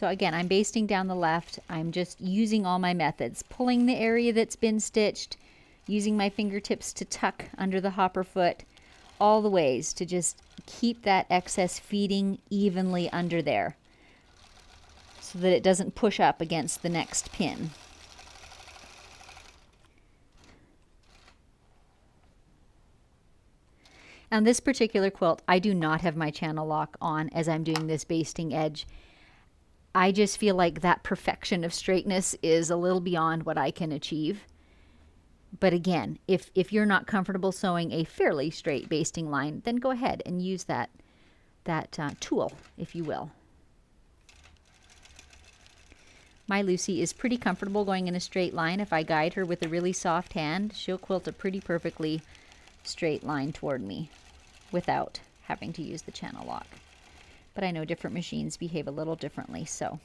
[SPEAKER 1] So again, I'm basting down the left. I'm just using all my methods, pulling the area that's been stitched, using my fingertips to tuck under the hopper foot, all the ways to just keep that excess feeding evenly under there so that it doesn't push up against the next pin. On this particular quilt, I do not have my channel lock on as I'm doing this basting edge. I just feel like that perfection of straightness is a little beyond what I can achieve. But again, if you're not comfortable sewing a fairly straight basting line, then go ahead and use that tool, if you will. My Lucy is pretty comfortable going in a straight line. If I guide her with a really soft hand, she'll quilt a pretty perfectly straight line toward me without having to use the channel lock. But I know different machines behave a little differently, so.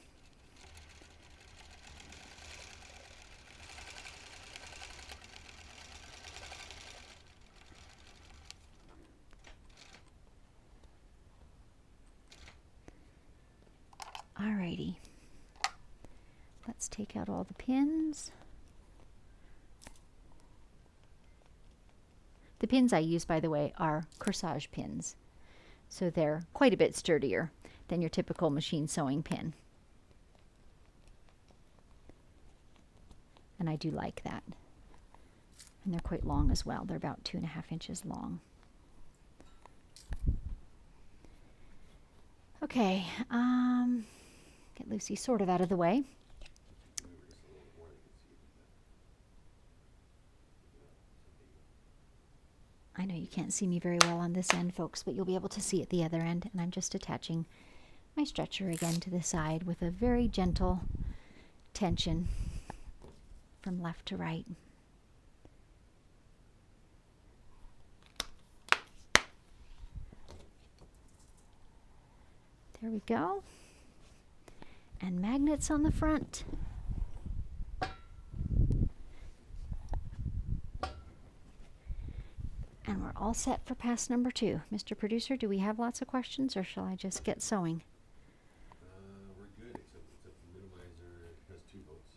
[SPEAKER 1] Alrighty. Let's take out all the pins. The pins I use, by the way, are corsage pins. So they're quite a bit sturdier than your typical machine sewing pin. And I do like that. And they're quite long as well. They're about 2.5 inches long. Okay, get Lucy sort of out of the way. I know you can't see me very well on this end, folks, but you'll be able to see at the other end. And I'm just attaching my stretcher again to the side with a very gentle tension from left to right. There we go. And magnets on the front. And we're all set for pass number 2. Mr. Producer, do we have lots of questions, or shall I just get sewing?
[SPEAKER 2] We're good, except the minimizer has 2 votes.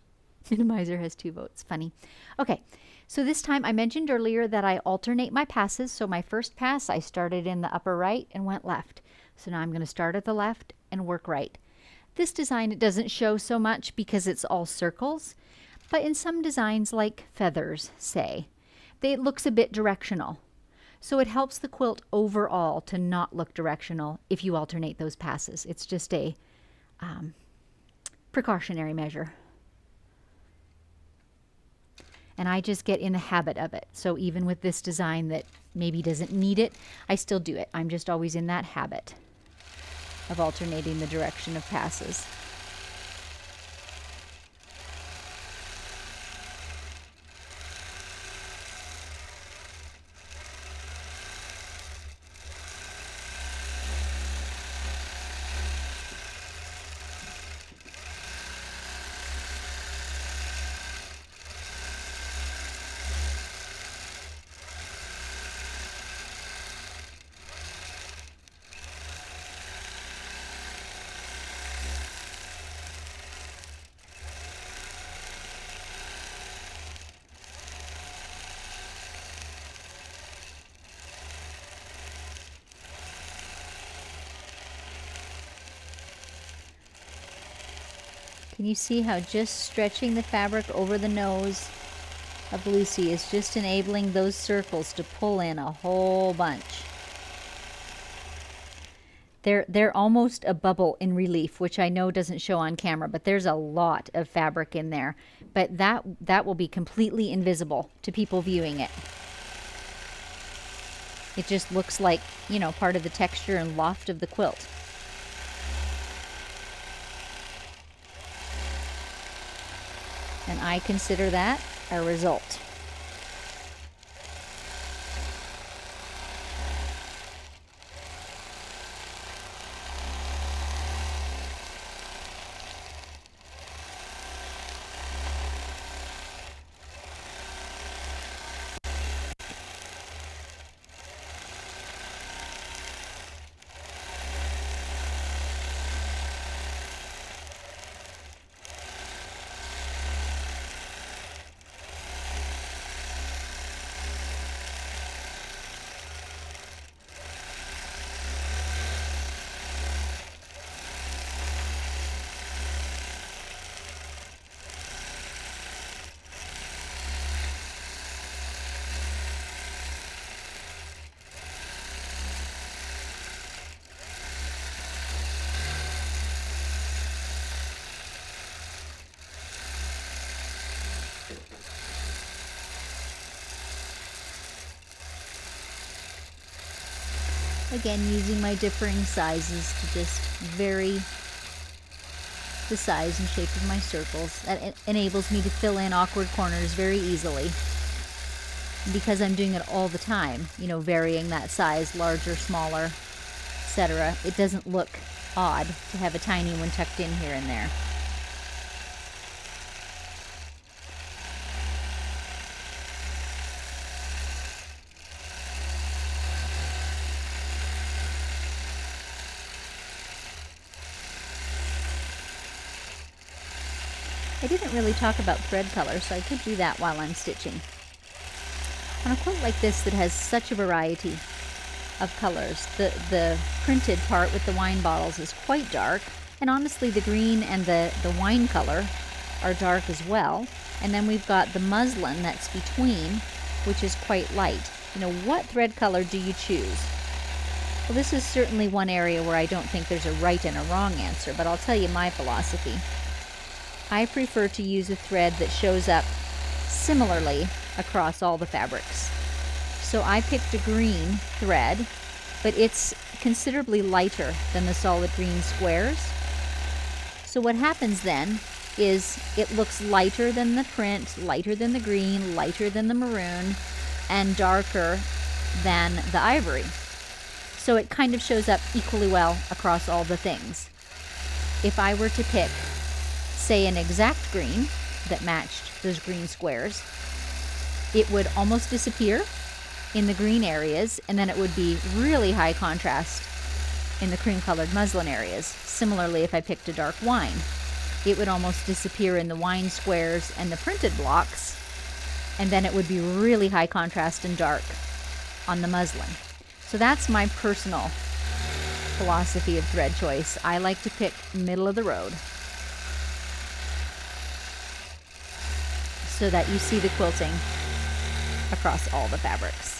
[SPEAKER 1] Minimizer has 2 votes. Funny. Okay, so this time I mentioned earlier that I alternate my passes. So my first pass, I started in the upper right and went left. So now I'm going to start at the left and work right. This design, it doesn't show so much because it's all circles, but in some designs like feathers, say, it looks a bit directional. So it helps the quilt overall to not look directional if you alternate those passes. It's just a precautionary measure. And I just get in the habit of it. So even with this design that maybe doesn't need it, I still do it. I'm just always in that habit of alternating the direction of passes. Can you see how just stretching the fabric over the nose of Lucy is just enabling those circles to pull in a whole bunch? They're almost a bubble in relief, which I know doesn't show on camera, but there's a lot of fabric in there. But that will be completely invisible to people viewing it. It just looks like, you know, part of the texture and loft of the quilt. And I consider that a result. Again, using my differing sizes to just vary the size and shape of my circles. That enables me to fill in awkward corners very easily. Because I'm doing it all the time, you know, varying that size, larger, smaller, etc., it doesn't look odd to have a tiny one tucked in here and there. I didn't really talk about thread color, so I could do that while I'm stitching. On a quilt like this that has such a variety of colors, the printed part with the wine bottles is quite dark, and honestly the green and the wine color are dark as well. And then we've got the muslin that's between, which is quite light. You know, what thread color do you choose? Well, this is certainly one area where I don't think there's a right and a wrong answer, but I'll tell you my philosophy. I prefer to use a thread that shows up similarly across all the fabrics. So I picked a green thread, but it's considerably lighter than the solid green squares. So what happens then is it looks lighter than the print, lighter than the green, lighter than the maroon, and darker than the ivory. So it kind of shows up equally well across all the things. If I were to pick, say, an exact green that matched those green squares, it would almost disappear in the green areas, and then it would be really high contrast in the cream-colored muslin areas. Similarly, if I picked a dark wine, it would almost disappear in the wine squares and the printed blocks, and then it would be really high contrast and dark on the muslin. So that's my personal philosophy of thread choice. I like to pick middle of the road, so that you see the quilting across all the fabrics.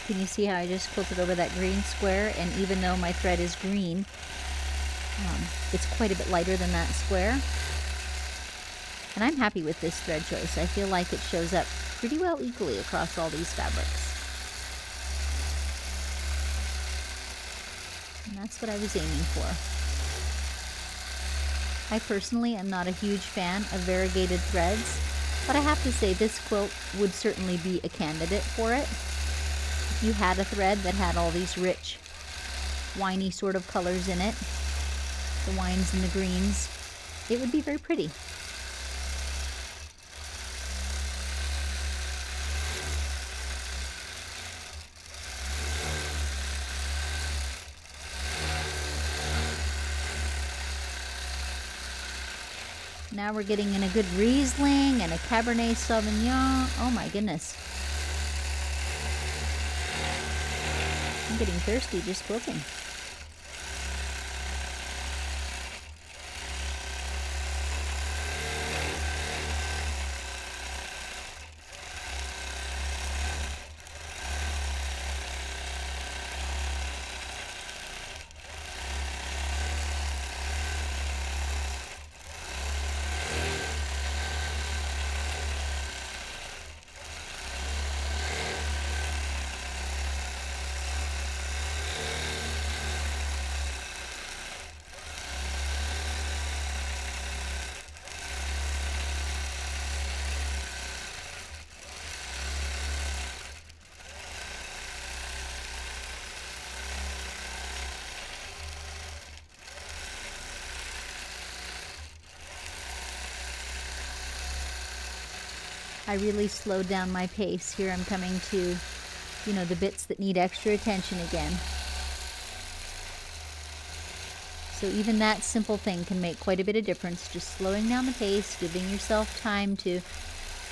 [SPEAKER 1] Can you see how I just quilted over that green square? And even though my thread is green, it's quite a bit lighter than that square. And I'm happy with this thread choice. I feel like it shows up pretty well equally across all these fabrics. And That's what I was aiming for. I personally am not a huge fan of variegated threads, but I have to say this quilt would certainly be a candidate for it. If you had a thread that had all these rich, winey sort of colors in it, the wines and the greens, it would be very pretty. Now we're getting in a good Riesling and a Cabernet Sauvignon. Oh my goodness. I'm getting thirsty just quilting. I really slowed down my pace. Here I'm coming to, the bits that need extra attention again. So even that simple thing can make quite a bit of difference. Just slowing down the pace, giving yourself time to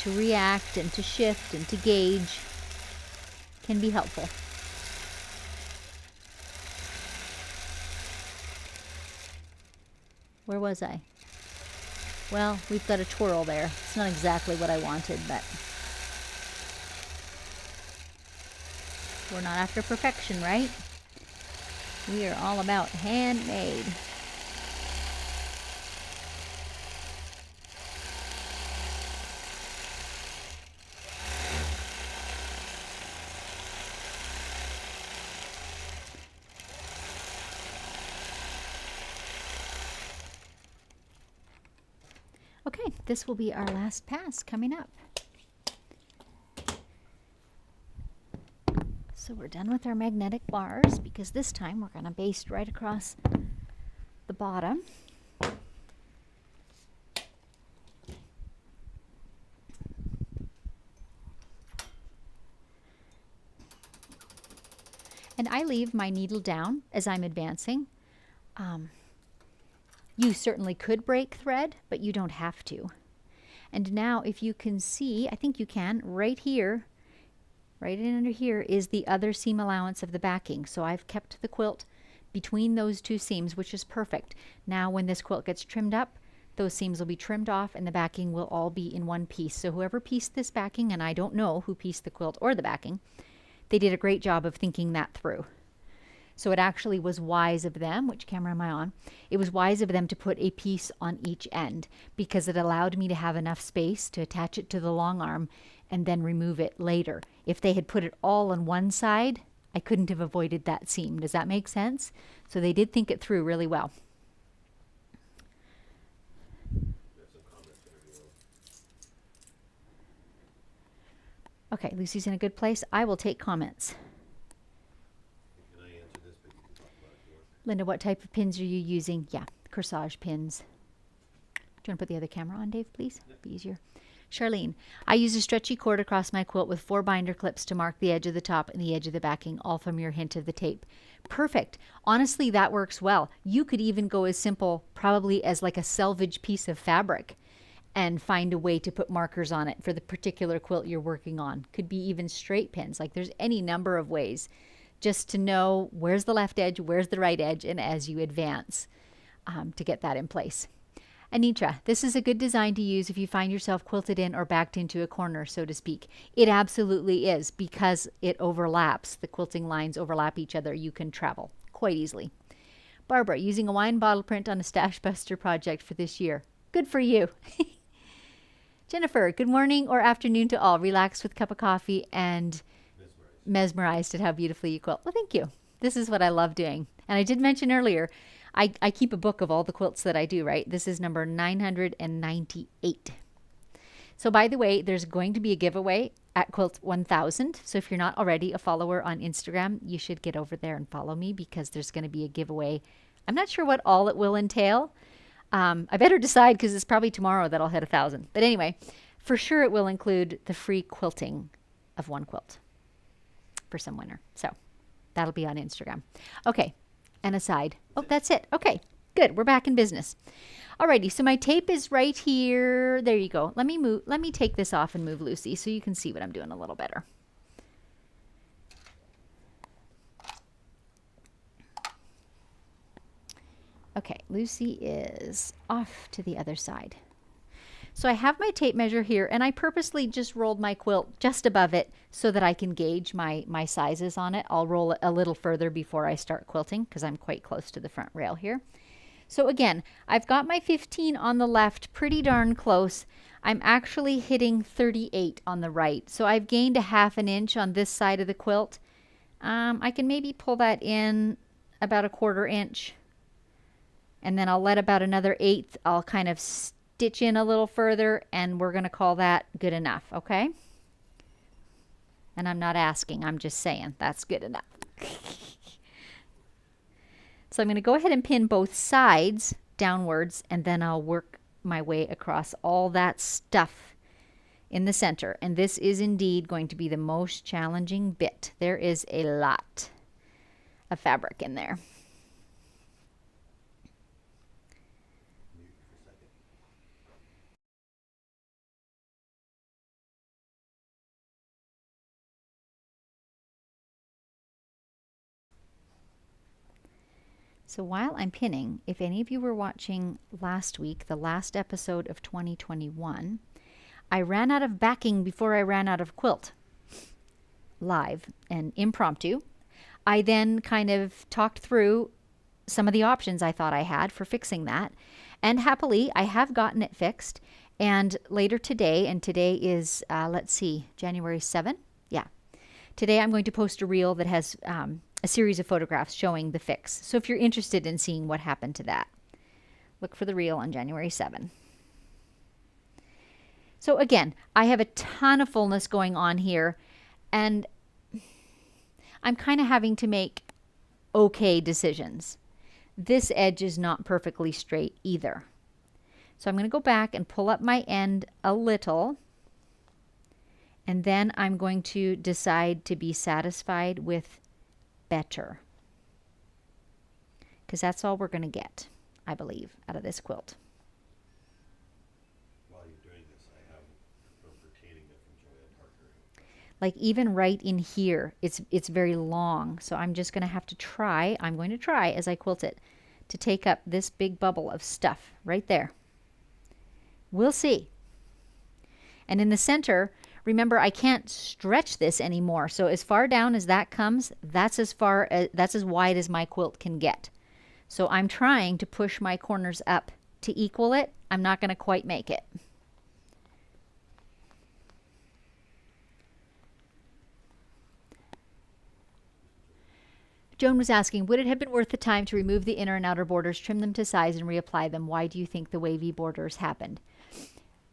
[SPEAKER 1] react and to shift and to gauge can be helpful. Where was I? Well, we've got a twirl there. It's not exactly what I wanted, but we're not after perfection, right? We are all about handmade. Okay, this will be our last pass coming up. So we're done with our magnetic bars because this time we're going to baste right across the bottom. And I leave my needle down as I'm advancing. You certainly could break thread, but you don't have to. And now if you can see, I think you can, right here, right in under here is the other seam allowance of the backing. So I've kept the quilt between those two seams, which is perfect. Now when this quilt gets trimmed up, those seams will be trimmed off and the backing will all be in one piece. So whoever pieced this backing, and I don't know who pieced the quilt or the backing, they did a great job of thinking that through. So it actually was wise of them, which camera am I on? It was wise of them to put a piece on each end because it allowed me to have enough space to attach it to the long arm and then remove it later. If they had put it all on one side, I couldn't have avoided that seam. Does that make sense? So they did think it through really well. Okay, Lucy's in a good place. I will take comments. Linda, what type of pins are you using? Yeah, corsage pins. Do you want to put the other camera on, Dave, please? Yep. Be easier. Charlene, I use a stretchy cord across my quilt with 4 binder clips to mark the edge of the top and the edge of the backing, all from your hint of the tape. Perfect. Honestly, that works well. You could even go as simple, probably as like a selvage piece of fabric, and find a way to put markers on it for the particular quilt you're working on. Could be even straight pins. Like there's any number of ways just to know where's the left edge, where's the right edge, and as you advance to get that in place. Anitra, this is a good design to use if you find yourself quilted in or backed into a corner, so to speak. It absolutely is because it overlaps. The quilting lines overlap each other. You can travel quite easily. Barbara, using a wine bottle print on a stash buster project for this year. Good for you. Jennifer, good morning or afternoon to all. Relaxed with a cup of coffee and mesmerized at how beautifully you quilt. Well, thank you. This is what I love doing. And I did mention earlier, I keep a book of all the quilts that I do, right? This is number 998. So by the way, there's going to be a giveaway at Quilt 1000. So if you're not already a follower on Instagram, you should get over there and follow me because there's going to be a giveaway. I'm not sure what all it will entail. I better decide because it's probably tomorrow that I'll hit 1,000. But anyway, for sure it will include the free quilting of one quilt for some winner. So that'll be on Instagram. Okay, and aside. Oh, that's it. Okay, good. We're back in business. Alrighty, so my tape is right here. There you go. Let me take this off and move Lucy so you can see what I'm doing a little better. Okay, Lucy is off to the other side. So I have my tape measure here, and I purposely just rolled my quilt just above it so that I can gauge my sizes on it. I'll roll it a little further before I start quilting because I'm quite close to the front rail here. So again, I've got my 15 on the left, pretty darn close. I'm actually hitting 38 on the right. So I've gained a ½ an inch on this side of the quilt. I can maybe pull that in about a ¼ inch. And then I'll let about another 1/8. I'll kind of stitch in a little further, and we're going to call that good enough, okay? And I'm not asking, I'm just saying that's good enough. So I'm going to go ahead and pin both sides downwards, and then I'll work my way across all that stuff in the center. And this is indeed going to be the most challenging bit. There is a lot of fabric in there. So while I'm pinning, if any of you were watching last week, the last episode of 2021, I ran out of backing before I ran out of quilt. Live and impromptu. I then kind of talked through some of the options I thought I had for fixing that. And happily, I have gotten it fixed. And later today, and today is, let's see, January 7th? Yeah. Today I'm going to post a reel that has a series of photographs showing the fix. So if you're interested in seeing what happened to that, look for the reel on January 7th. So again, I have a ton of fullness going on here, and I'm kind of having to make okay decisions. This edge is not perfectly straight either. So I'm going to go back and pull up my end a little, and then I'm going to decide to be satisfied with better, because that's all we're going to get, I believe, out of this quilt.
[SPEAKER 2] While you're doing this, I have a retaining it from Joanne Parker.
[SPEAKER 1] Like even right in here, it's very long, so I'm just going to have to try. I'm going to try as I quilt it to take up this big bubble of stuff right there. We'll see. And in the center, remember, I can't stretch this anymore. So as far down as that comes, that's as wide as my quilt can get. So I'm trying to push my corners up to equal it. I'm not going to quite make it. Joan was asking, would it have been worth the time to remove the inner and outer borders, trim them to size, and reapply them? Why do you think the wavy borders happened?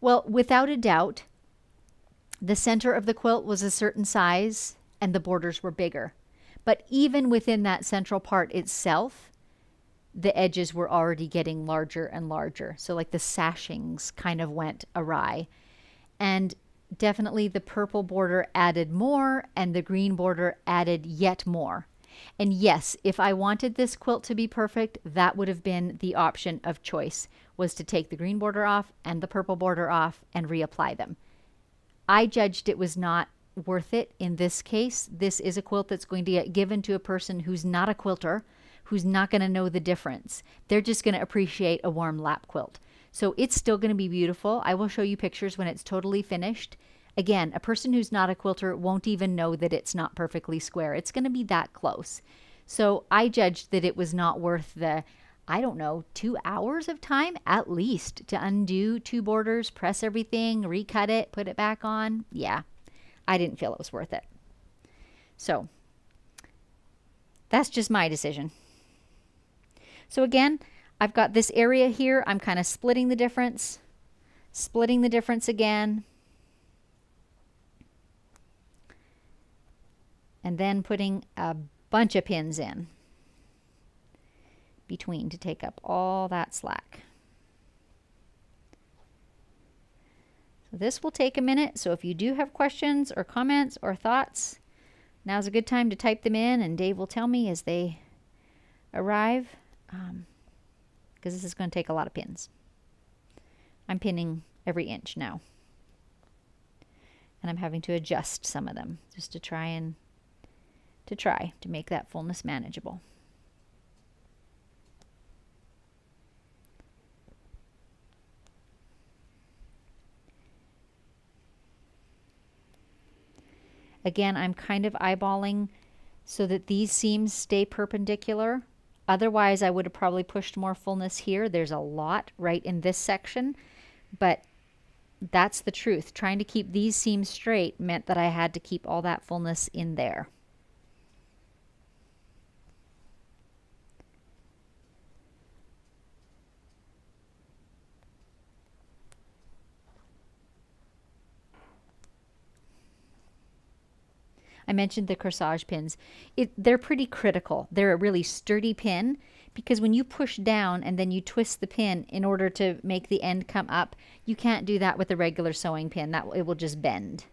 [SPEAKER 1] Well, without a doubt, the center of the quilt was a certain size and the borders were bigger. But even within that central part itself, the edges were already getting larger and larger. So like the sashings kind of went awry. And definitely the purple border added more and the green border added yet more. And yes, if I wanted this quilt to be perfect, that would have been the option of choice, was to take the green border off and the purple border off and reapply them. I judged it was not worth it in this case. This is a quilt that's going to get given to a person who's not a quilter, who's not going to know the difference. They're just going to appreciate a warm lap quilt. So it's still going to be beautiful. I will show you pictures when it's totally finished. Again, a person who's not a quilter won't even know that it's not perfectly square. It's going to be that close. So I judged that it was not worth the, I don't know, 2 hours of time at least to undo 2 borders, press everything, recut it, put it back on. Yeah, I didn't feel it was worth it. So That's just my decision. So again, I've got this area here. I'm kind of splitting the difference again. And then putting a bunch of pins in between to take up all that slack. So this will take a minute. So if you do have questions or comments or thoughts, now's a good time to type them in, and Dave will tell me as they arrive, because this is going to take a lot of pins. I'm pinning every inch now, and I'm having to adjust some of them just to try to make that fullness manageable. Again, I'm kind of eyeballing so that these seams stay perpendicular. Otherwise, I would have probably pushed more fullness here. There's a lot right in this section, but that's the truth. Trying to keep these seams straight meant that I had to keep all that fullness in there. I mentioned the corsage pins. They're pretty critical. They're a really sturdy pin because when you push down and then you twist the pin in order to make the end come up, you can't do that with a regular sewing pin. It will just bend.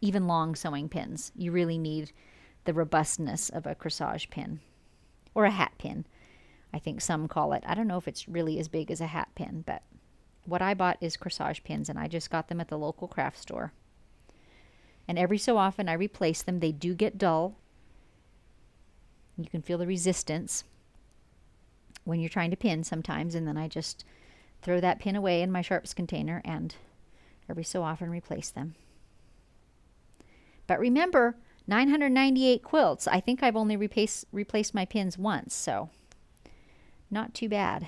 [SPEAKER 1] Even long sewing pins, you really need the robustness of a corsage pin or a hat pin. I think some call it. I don't know if it's really as big as a hat pin, but what I bought is corsage pins, and I just got them at the local craft store. And every so often I replace them. They do get dull. You can feel the resistance when you're trying to pin sometimes, and then I just throw that pin away in my sharps container and every so often replace them. But remember, 998 quilts. I think I've only replaced my pins once, so not too bad.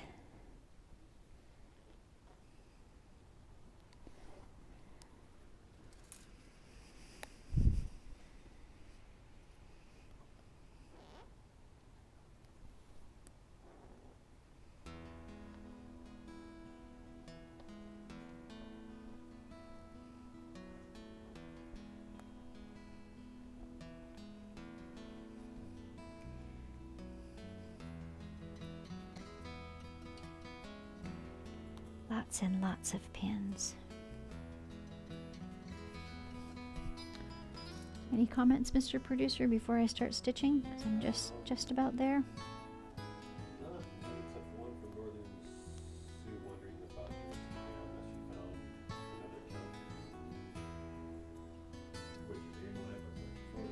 [SPEAKER 1] Lots and lots of pins. Any comments, Mr. Producer, before I start stitching? 'Cause I'm just about there.
[SPEAKER 2] No, except for one from Northern Sue wondering about yours, unless you found another chunk. Which is in my photo.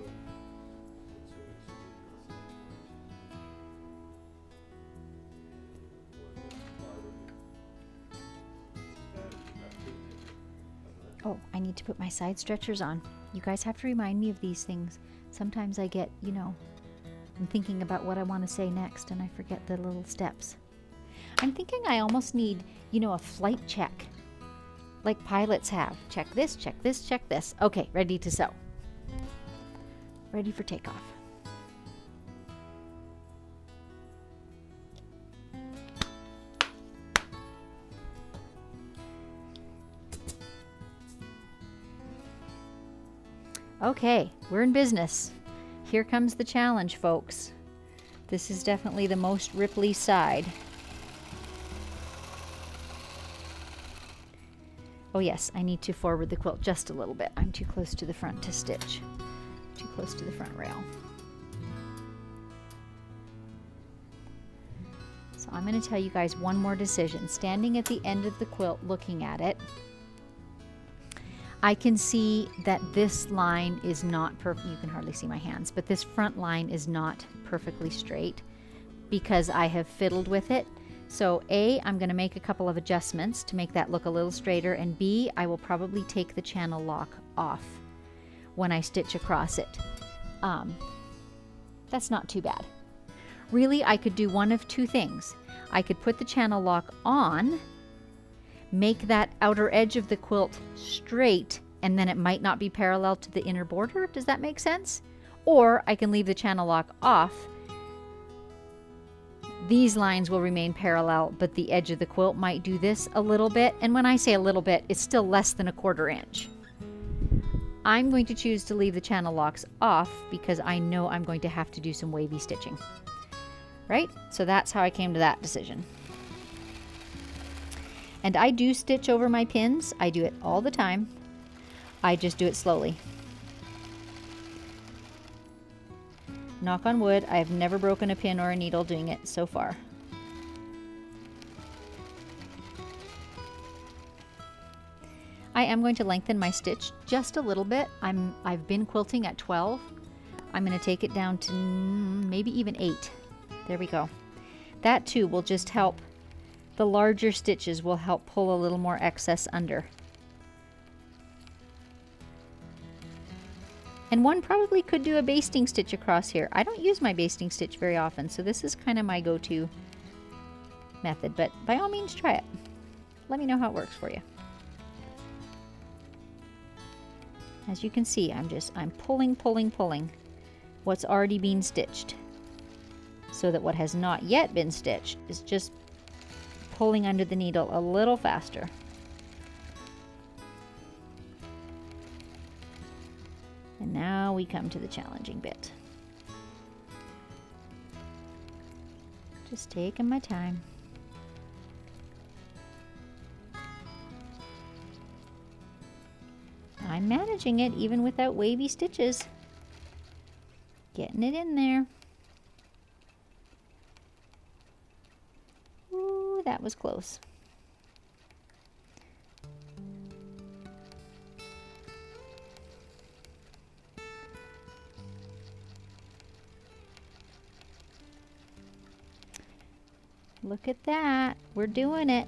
[SPEAKER 2] So it's
[SPEAKER 1] Oh, I need to put my side stretchers on. You guys have to remind me of these things. Sometimes I get, I'm thinking about what I want to say next and I forget the little steps. I'm thinking I almost need, a flight check, like pilots have. Check this, check this, check this. Okay, ready to sew. Ready for takeoff. Okay, we're in business. Here comes the challenge, folks. This is definitely the most ripply side. Oh yes, I need to forward the quilt just a little bit. I'm too close to the front to stitch. Too close to the front rail. So I'm going to tell you guys one more decision. Standing at the end of the quilt looking at it, I can see that this line is not perfect. You can hardly see my hands, but this front line is not perfectly straight because I have fiddled with it. So A, I'm going to make a couple of adjustments to make that look a little straighter, and B, I will probably take the channel lock off when I stitch across it. That's not too bad. Really, I could do one of two things. I could put the channel lock on, make that outer edge of the quilt straight, and then it might not be parallel to the inner border. Does that make sense? Or I can leave the channel lock off. These lines will remain parallel, but the edge of the quilt might do this a little bit. And when I say a little bit, it's still less than 1/4 inch. I'm going to choose to leave the channel locks off because I know I'm going to have to do some wavy stitching. Right? So that's how I came to that decision. And I do stitch over my pins. I do it all the time. I just do it slowly. Knock on wood, I have never broken a pin or a needle doing it so far. I am going to lengthen my stitch just a little bit. I've been quilting at 12. I'm going to take it down to maybe even 8. There we go. That too will just help. The larger stitches will help pull a little more excess under. And one probably could do a basting stitch across here. I don't use my basting stitch very often, so this is kind of my go-to method, but by all means try it. Let me know how it works for you. As you can see, I'm pulling what's already been stitched, so that what has not yet been stitched is just pulling under the needle a little faster. And now we come to the challenging bit. Just taking my time. I'm managing it even without wavy stitches. Getting it in there. Ooh, that was close. Look at that. We're doing it.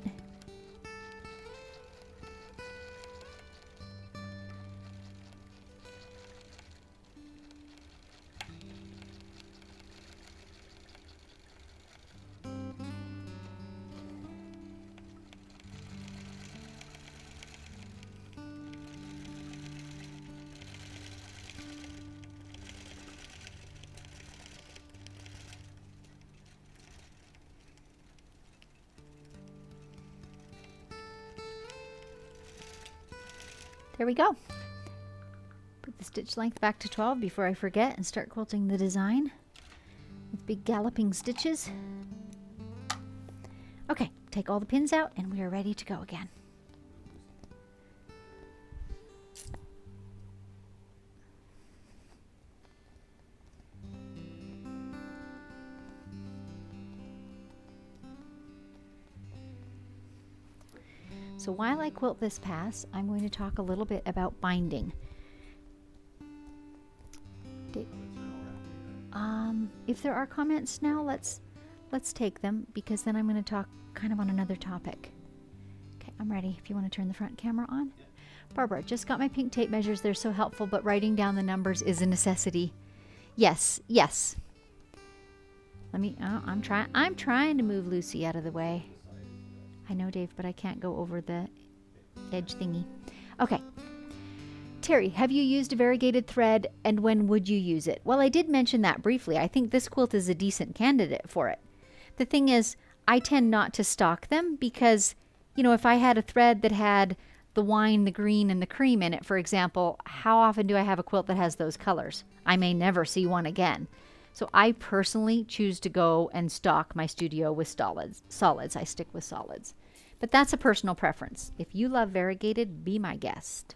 [SPEAKER 1] There we go. Put the stitch length back to 12 before I forget and start quilting the design with big galloping stitches. Okay, take all the pins out and we are ready to go again. So while I quilt this pass, I'm going to talk a little bit about binding. If there are comments now, let's take them, because then I'm going to talk kind of on another topic. Okay, I'm ready. If you want to turn the front camera on. Barbara, just got my pink tape measures. They're so helpful, but writing down the numbers is a necessity. Yes, yes. Let me, I'm trying to move Lucy out of the way. I know, Dave, but I can't go over the edge thingy. Okay. Terry, have you used a variegated thread, and when would you use it? Well, I did mention that briefly. I think this quilt is a decent candidate for it. The thing is, I tend not to stock them because, you know, if I had a thread that had the wine, the green, and the cream in it, for example, how often do I have a quilt that has those colors? I may never see one again. So I personally choose to go and stock my studio with solids. I stick with solids. But that's a personal preference. If you love variegated, be my guest.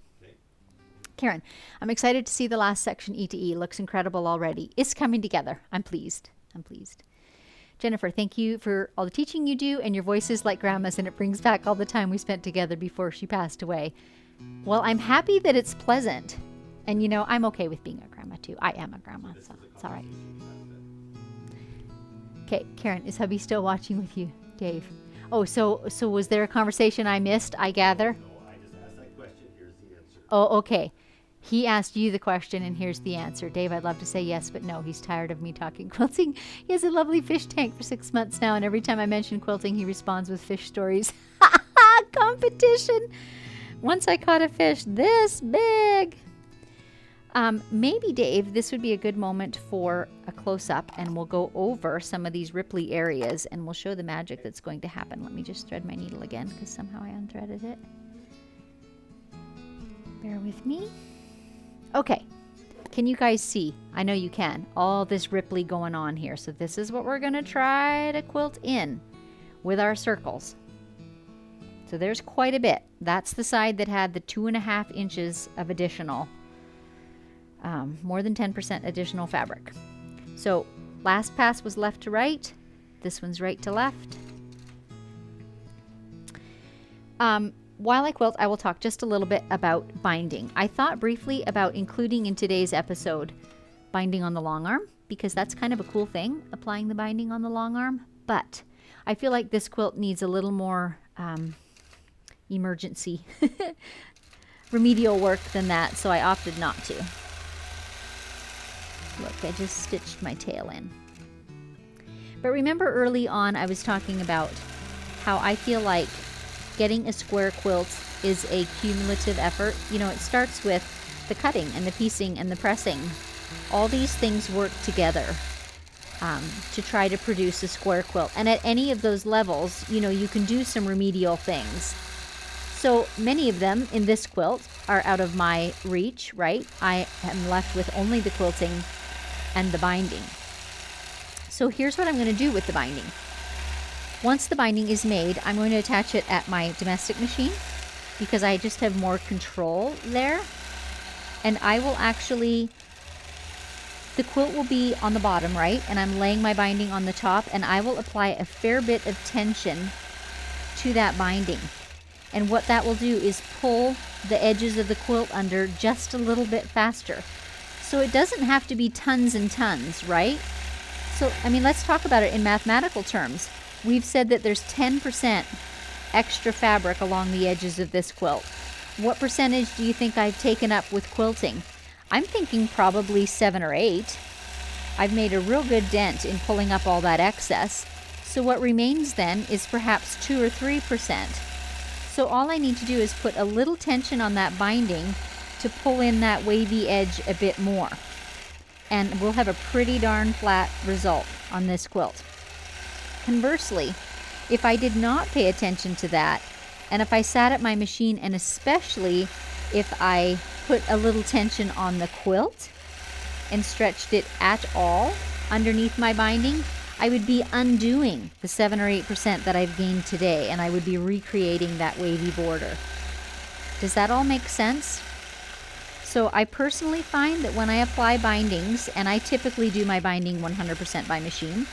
[SPEAKER 1] Karen, I'm excited to see the last section, E to E. Looks incredible already. It's coming together. I'm pleased. I'm pleased. Jennifer, thank you for all the teaching you do, and your voice is like Grandma's, and it brings back all the time we spent together before she passed away. Well, I'm happy that it's pleasant. And, you know, I'm okay with being a grandma, too. I am a grandma, so it's all right. Okay, Karen, is hubby still watching with you, Dave? Oh, so was there a conversation I missed, I gather?
[SPEAKER 2] No, I just asked that question. Here's the answer.
[SPEAKER 1] Oh, okay. He asked you the question, and here's the answer. Dave, I'd love to say yes, but no, he's tired of me talking quilting. He has a lovely fish tank for 6 months now, and every time I mention quilting, he responds with fish stories. Competition! Once I caught a fish this big. Maybe, Dave, this would be a good moment for a close-up, and we'll go over some of these ripply areas, and we'll show the magic that's going to happen. Let me just thread my needle again, because somehow I unthreaded it. Bear with me. Okay. Can you guys see? I know you can. All this ripply going on here. So this is what we're going to try to quilt in with our circles. So there's quite a bit. That's the side that had the 2.5 inches of additional, more than 10% additional fabric. So last pass was left to right. This one's right to left. While I quilt, I will talk just a little bit about binding. I thought briefly about including in today's episode binding on the long arm, because that's kind of a cool thing, applying the binding on the long arm. But I feel like this quilt needs a little more emergency remedial work than that, so I opted not to. Look, I just stitched my tail in. But remember early on I was talking about how I feel like getting a square quilt is a cumulative effort. You know, it starts with the cutting and the piecing and the pressing. All these things work together to try to produce a square quilt. And at any of those levels, you know, you can do some remedial things. So many of them in this quilt are out of my reach, right? I am left with only the quilting and the binding. So here's what I'm going to do with the binding. Once the binding is made, I'm going to attach it at my domestic machine because I just have more control there. And I will actually, the quilt will be on the bottom, right? And I'm laying my binding on the top, and I will apply a fair bit of tension to that binding. And what that will do is pull the edges of the quilt under just a little bit faster. So it doesn't have to be tons and tons, right? So, I mean, let's talk about it in mathematical terms. We've said that there's 10% extra fabric along the edges of this quilt. What percentage do you think I've taken up with quilting? I'm thinking probably 7 or 8. I've made a real good dent in pulling up all that excess. So what remains then is perhaps 2 or 3%. So all I need to do is put a little tension on that binding to pull in that wavy edge a bit more. And we'll have a pretty darn flat result on this quilt. Conversely, if I did not pay attention to that, and if I sat at my machine, and especially if I put a little tension on the quilt and stretched it at all underneath my binding, I would be undoing the 7 or 8% that I've gained today, and I would be recreating that wavy border. Does that all make sense? So I personally find that when I apply bindings, and I typically do my binding 100% by machine,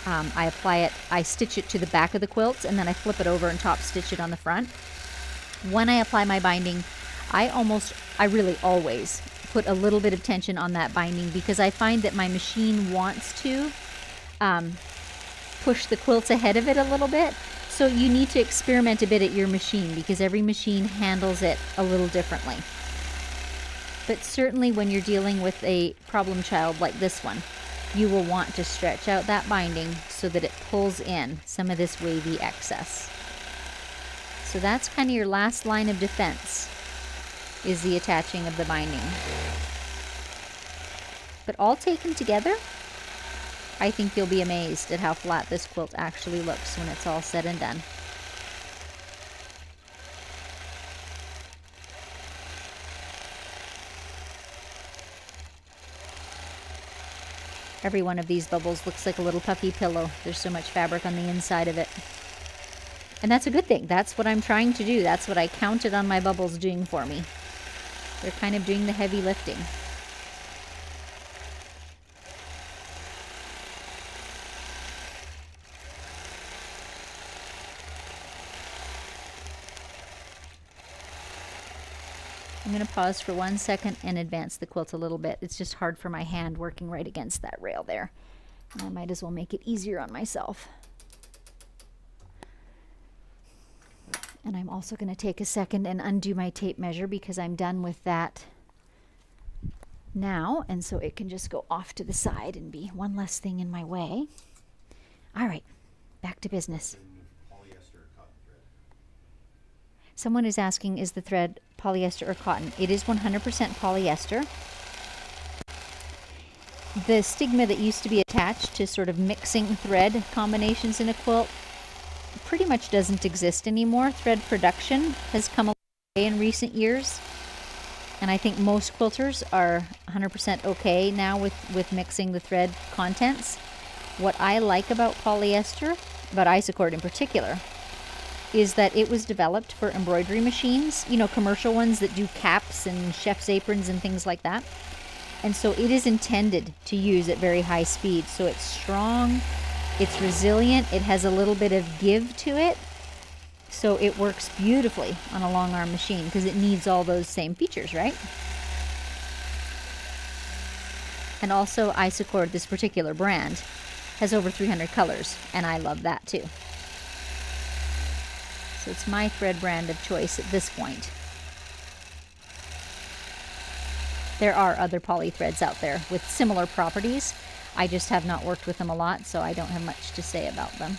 [SPEAKER 1] I apply it, I stitch it to the back of the quilt, and then I flip it over and top stitch it on the front. When I apply my binding, I really always put a little bit of tension on that binding, because I find that my machine wants to push the quilt ahead of it a little bit. So you need to experiment a bit at your machine, because every machine handles it a little differently. But certainly when you're dealing with a problem child like this one, you will want to stretch out that binding so that it pulls in some of this wavy excess. So that's kind of your last line of defense, is the attaching of the binding. But all taken together, I think you'll be amazed at how flat this quilt actually looks when it's all said and done. Every one of these bubbles looks like a little puffy pillow. There's so much fabric on the inside of it. And that's a good thing. That's what I'm trying to do. That's what I counted on my bubbles doing for me. They're kind of doing the heavy lifting. I'm going to pause for 1 second and advance the quilt a little bit. It's just hard for my hand working right against that rail there. And I might as well make it easier on myself. And I'm also going to take a second and undo my tape measure, because I'm done with that now. And so it can just go off to the side and be one less thing in my way. All right, back to business.
[SPEAKER 2] Polyester cotton thread.
[SPEAKER 1] Someone is asking, is the thread polyester or cotton. It is 100% polyester. The stigma that used to be attached to sort of mixing thread combinations in a quilt pretty much doesn't exist anymore. Thread production has come a long way in recent years, and I think most quilters are 100% okay now with mixing the thread contents. What I like about polyester, about Isacord in particular, is that it was developed for embroidery machines, you know, commercial ones that do caps and chef's aprons and things like that. And so it is intended to use at very high speed. So it's strong, it's resilient, it has a little bit of give to it. So it works beautifully on a long arm machine because it needs all those same features, right? And also Isacord, this particular brand, has over 300 colors, and I love that too. So it's my thread brand of choice at this point. There are other poly threads out there with similar properties. I just have not worked with them a lot, so I don't have much to say about them.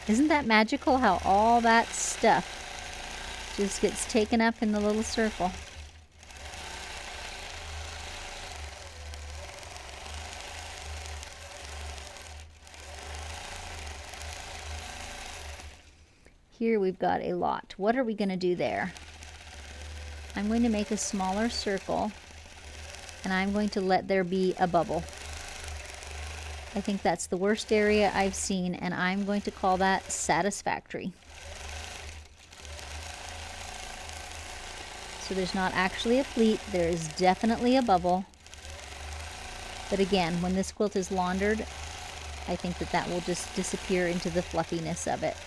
[SPEAKER 1] Isn't that magical how all that stuff just gets taken up in the little circle? Here we've got a lot. What are we going to do there? I'm going to make a smaller circle, and I'm going to let there be a bubble. I think that's the worst area I've seen, and I'm going to call that satisfactory. So there's not actually a pleat, there is definitely a bubble. But again, when this quilt is laundered, I think that that will just disappear into the fluffiness of it.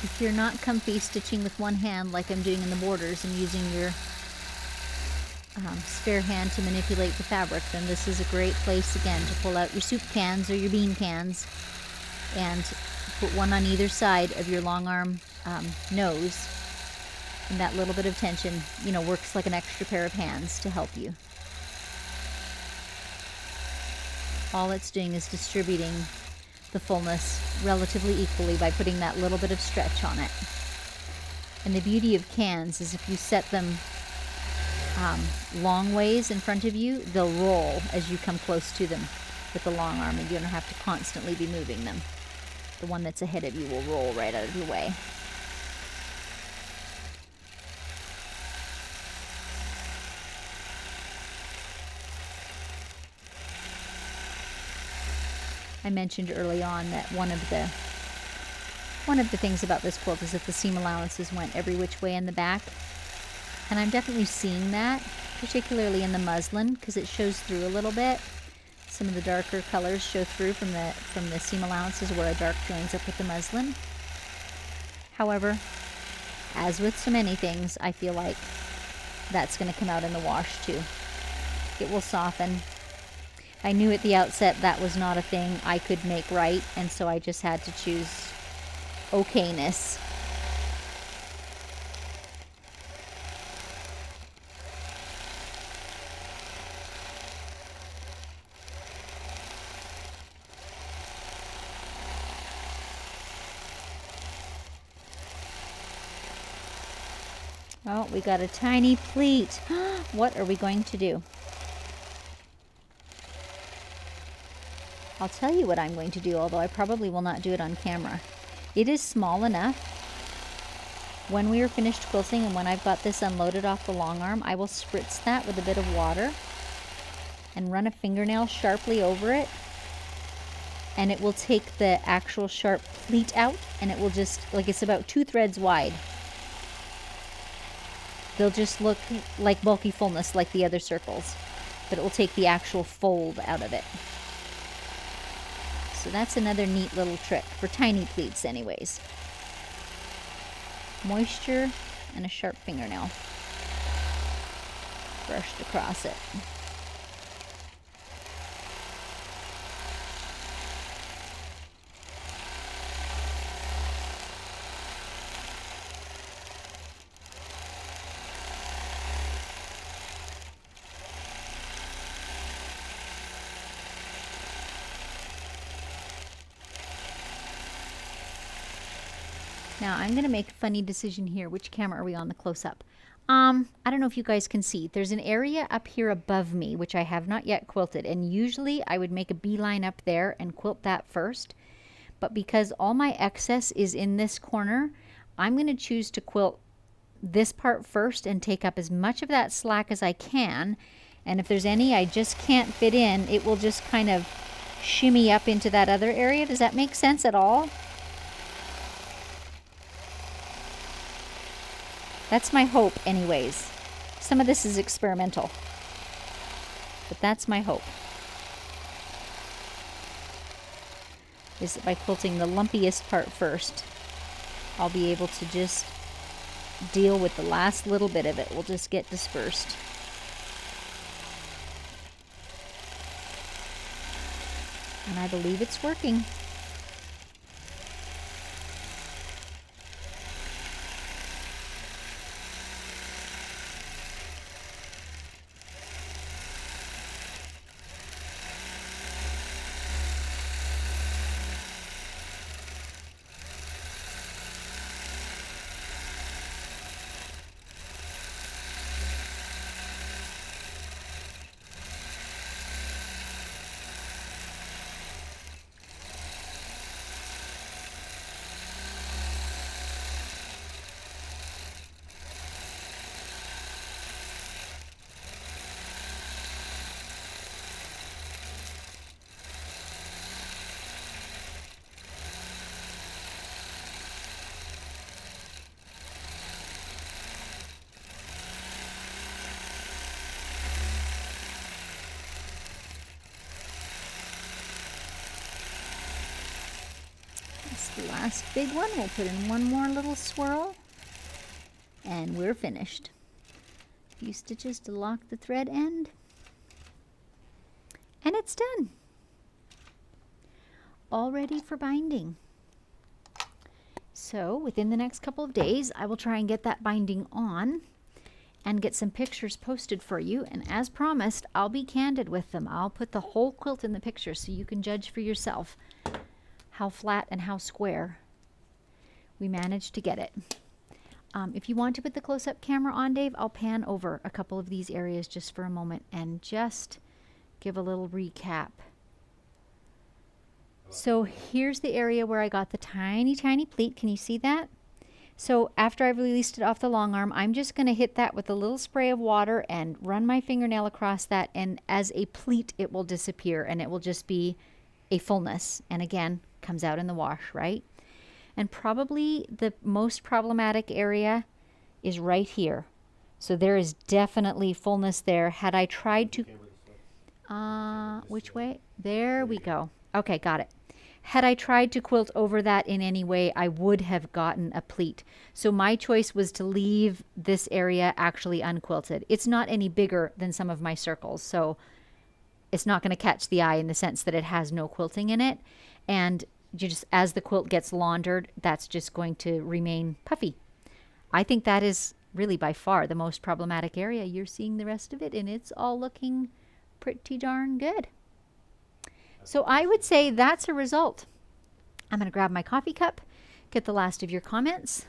[SPEAKER 1] If you're not comfy stitching with one hand like I'm doing in the borders and using your spare hand to manipulate the fabric, then this is a great place again to pull out your soup cans or your bean cans and put one on either side of your long arm nose, and that little bit of tension, you know, works like an extra pair of hands to help you. All it's doing is distributing the fullness relatively equally by putting that little bit of stretch on it. And the beauty of cans is if you set them long ways in front of you, they'll roll as you come close to them with the long arm, and you don't have to constantly be moving them. The one that's ahead of you will roll right out of your way. I mentioned early on that one of the things about this quilt is that the seam allowances went every which way in the back, and I'm definitely seeing that, particularly in the muslin, because it shows through a little bit. Some of the darker colors show through from the seam allowances where a dark joins up with the muslin. However, as with so many things, I feel like that's going to come out in the wash too. It will soften. I knew at the outset that was not a thing I could make right, and so I just had to choose okayness. Oh, we got a tiny pleat. What are we going to do? I'll tell you what I'm going to do, although I probably will not do it on camera. It is small enough. When we are finished quilting and when I've got this unloaded off the long arm, I will spritz that with a bit of water and run a fingernail sharply over it. And it will take the actual sharp pleat out, and it will just, like, it's about 2 threads wide. They'll just look like bulky fullness like the other circles, but it will take the actual fold out of it. So that's another neat little trick for tiny pleats anyways. Moisture and a sharp fingernail brushed across it. Now I'm going to make a funny decision here. Which camera are we on, the close-up? I don't know if you guys can see. There's an area up here above me, which I have not yet quilted. And usually I would make a beeline up there and quilt that first. But because all my excess is in this corner, I'm going to choose to quilt this part first and take up as much of that slack as I can. And if there's any I just can't fit in, it will just kind of shimmy up into that other area. Does that make sense at all? That's my hope anyways. Some of this is experimental, but that's my hope. Is that by quilting the lumpiest part first, I'll be able to just deal with the last little bit of it. We'll just get dispersed. And I believe it's working. The last big one, we'll put in one more little swirl and we're finished. A few stitches to lock the thread end and it's done. All ready for binding. So within the next couple of days I will try and get that binding on and get some pictures posted for you, and as promised I'll be candid with them. I'll put the whole quilt in the picture so you can judge for yourself how flat and how square we managed to get it. If you want to put the close-up camera on, Dave, I'll pan over a couple of these areas just for a moment and just give a little recap. So here's the area where I got the tiny, tiny pleat. Can you see that? So after I've released it off the long arm, I'm just going to hit that with a little spray of water and run my fingernail across that, and as a pleat it will disappear and it will just be a fullness. And again, comes out in the wash, right? And probably the most problematic area is right here. So there is definitely fullness there. Had I tried to which way? There we go. Okay, got it. Had I tried to quilt over that in any way, I would have gotten a pleat. So my choice was to leave this area actually unquilted. It's not any bigger than some of my circles, so it's not going to catch the eye in the sense that it has no quilting in it. And you just, as the quilt gets laundered, that's just going to remain puffy. I think that is really by far the most problematic area. You're seeing the rest of it and it's all looking pretty darn good. So I would say that's a result. I'm going to grab my coffee cup, get the last of your comments,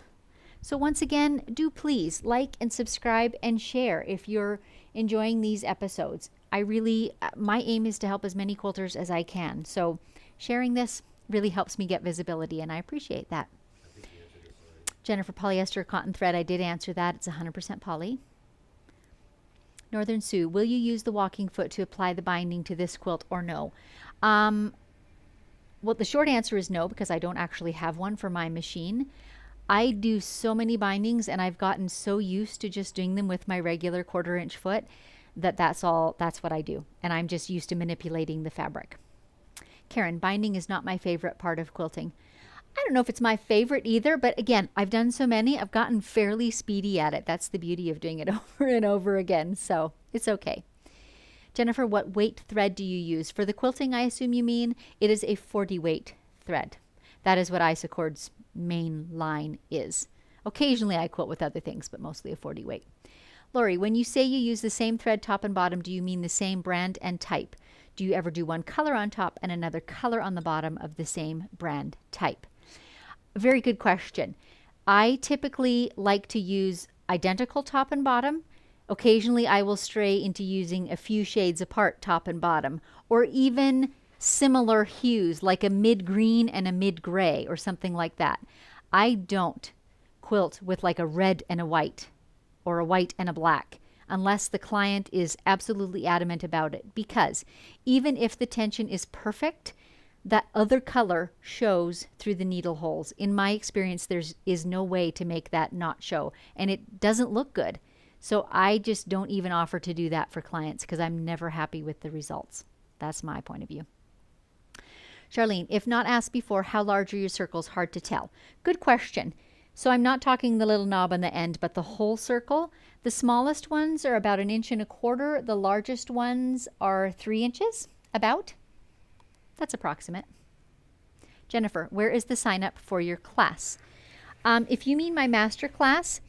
[SPEAKER 1] So once again, do please like and subscribe and share if you're enjoying these episodes. My aim is to help as many quilters as I can. So sharing this really helps me get visibility, and I appreciate that.
[SPEAKER 2] I think the answer is fine.
[SPEAKER 1] Jennifer, polyester cotton thread, I did answer that. It's 100% poly. Northern Sue, will you use the walking foot to apply the binding to this quilt or no? Well, the short answer is no, because I don't actually have one for my machine. I do so many bindings, and I've gotten so used to just doing them with my regular 1/4 inch foot that's what I do. And I'm just used to manipulating the fabric. Karen, binding is not my favorite part of quilting. I don't know if it's my favorite either, but again, I've done so many, I've gotten fairly speedy at it. That's the beauty of doing it over and over again, so it's okay. Jennifer, what weight thread do you use? For the quilting, I assume you mean it is a 40 weight thread. That is what Isacord's main line is. Occasionally I quilt with other things, but mostly a 40 weight. Lori, when you say you use the same thread top and bottom, do you mean the same brand and type? Do you ever do one color on top and another color on the bottom of the same brand type? Very good question. I typically like to use identical top and bottom. Occasionally I will stray into using a few shades apart top and bottom, or even similar hues like a mid-green and a mid-gray or something like that. I don't quilt with like a red and a white or a white and a black unless the client is absolutely adamant about it, because even if the tension is perfect, that other color shows through the needle holes. In my experience, there is no way to make that not show, and it doesn't look good. So I just don't even offer to do that for clients because I'm never happy with the results. That's my point of view. Charlene, if not asked before, how large are your circles? Hard to tell. Good question. So I'm not talking the little knob on the end, but the whole circle. The smallest ones are about 1.25 inches. The largest ones are 3 inches, about. That's approximate. Jennifer, where is the sign up for your class? If you mean my master class,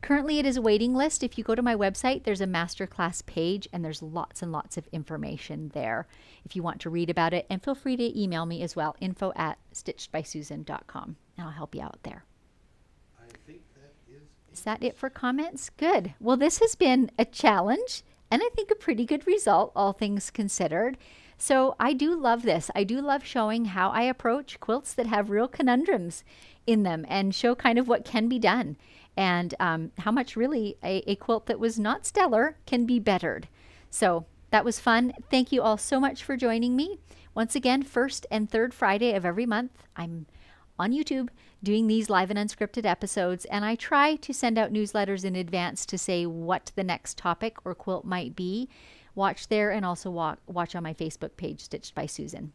[SPEAKER 1] currently it is a waiting list. If you go to my website, there's a master class page, and there's lots and lots of information there if you want to read about it. And feel free to email me as well, info@stitchedbysusan.com, and I'll help you out there.
[SPEAKER 2] I think that
[SPEAKER 1] Is that it for comments? Good. Well, this has been a challenge, and I think a pretty good result, all things considered. So I do love this. I do love showing how I approach quilts that have real conundrums in them, and show kind of what can be done, and how much really a quilt that was not stellar can be bettered. So that was fun. Thank you all so much for joining me. Once again, first and third Friday of every month, I'm on YouTube doing these live and unscripted episodes, and I try to send out newsletters in advance to say what the next topic or quilt might be. Watch there, and also watch on my Facebook page, Stitched by Susan,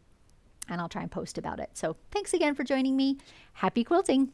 [SPEAKER 1] and I'll try and post about it. So thanks again for joining me. Happy quilting!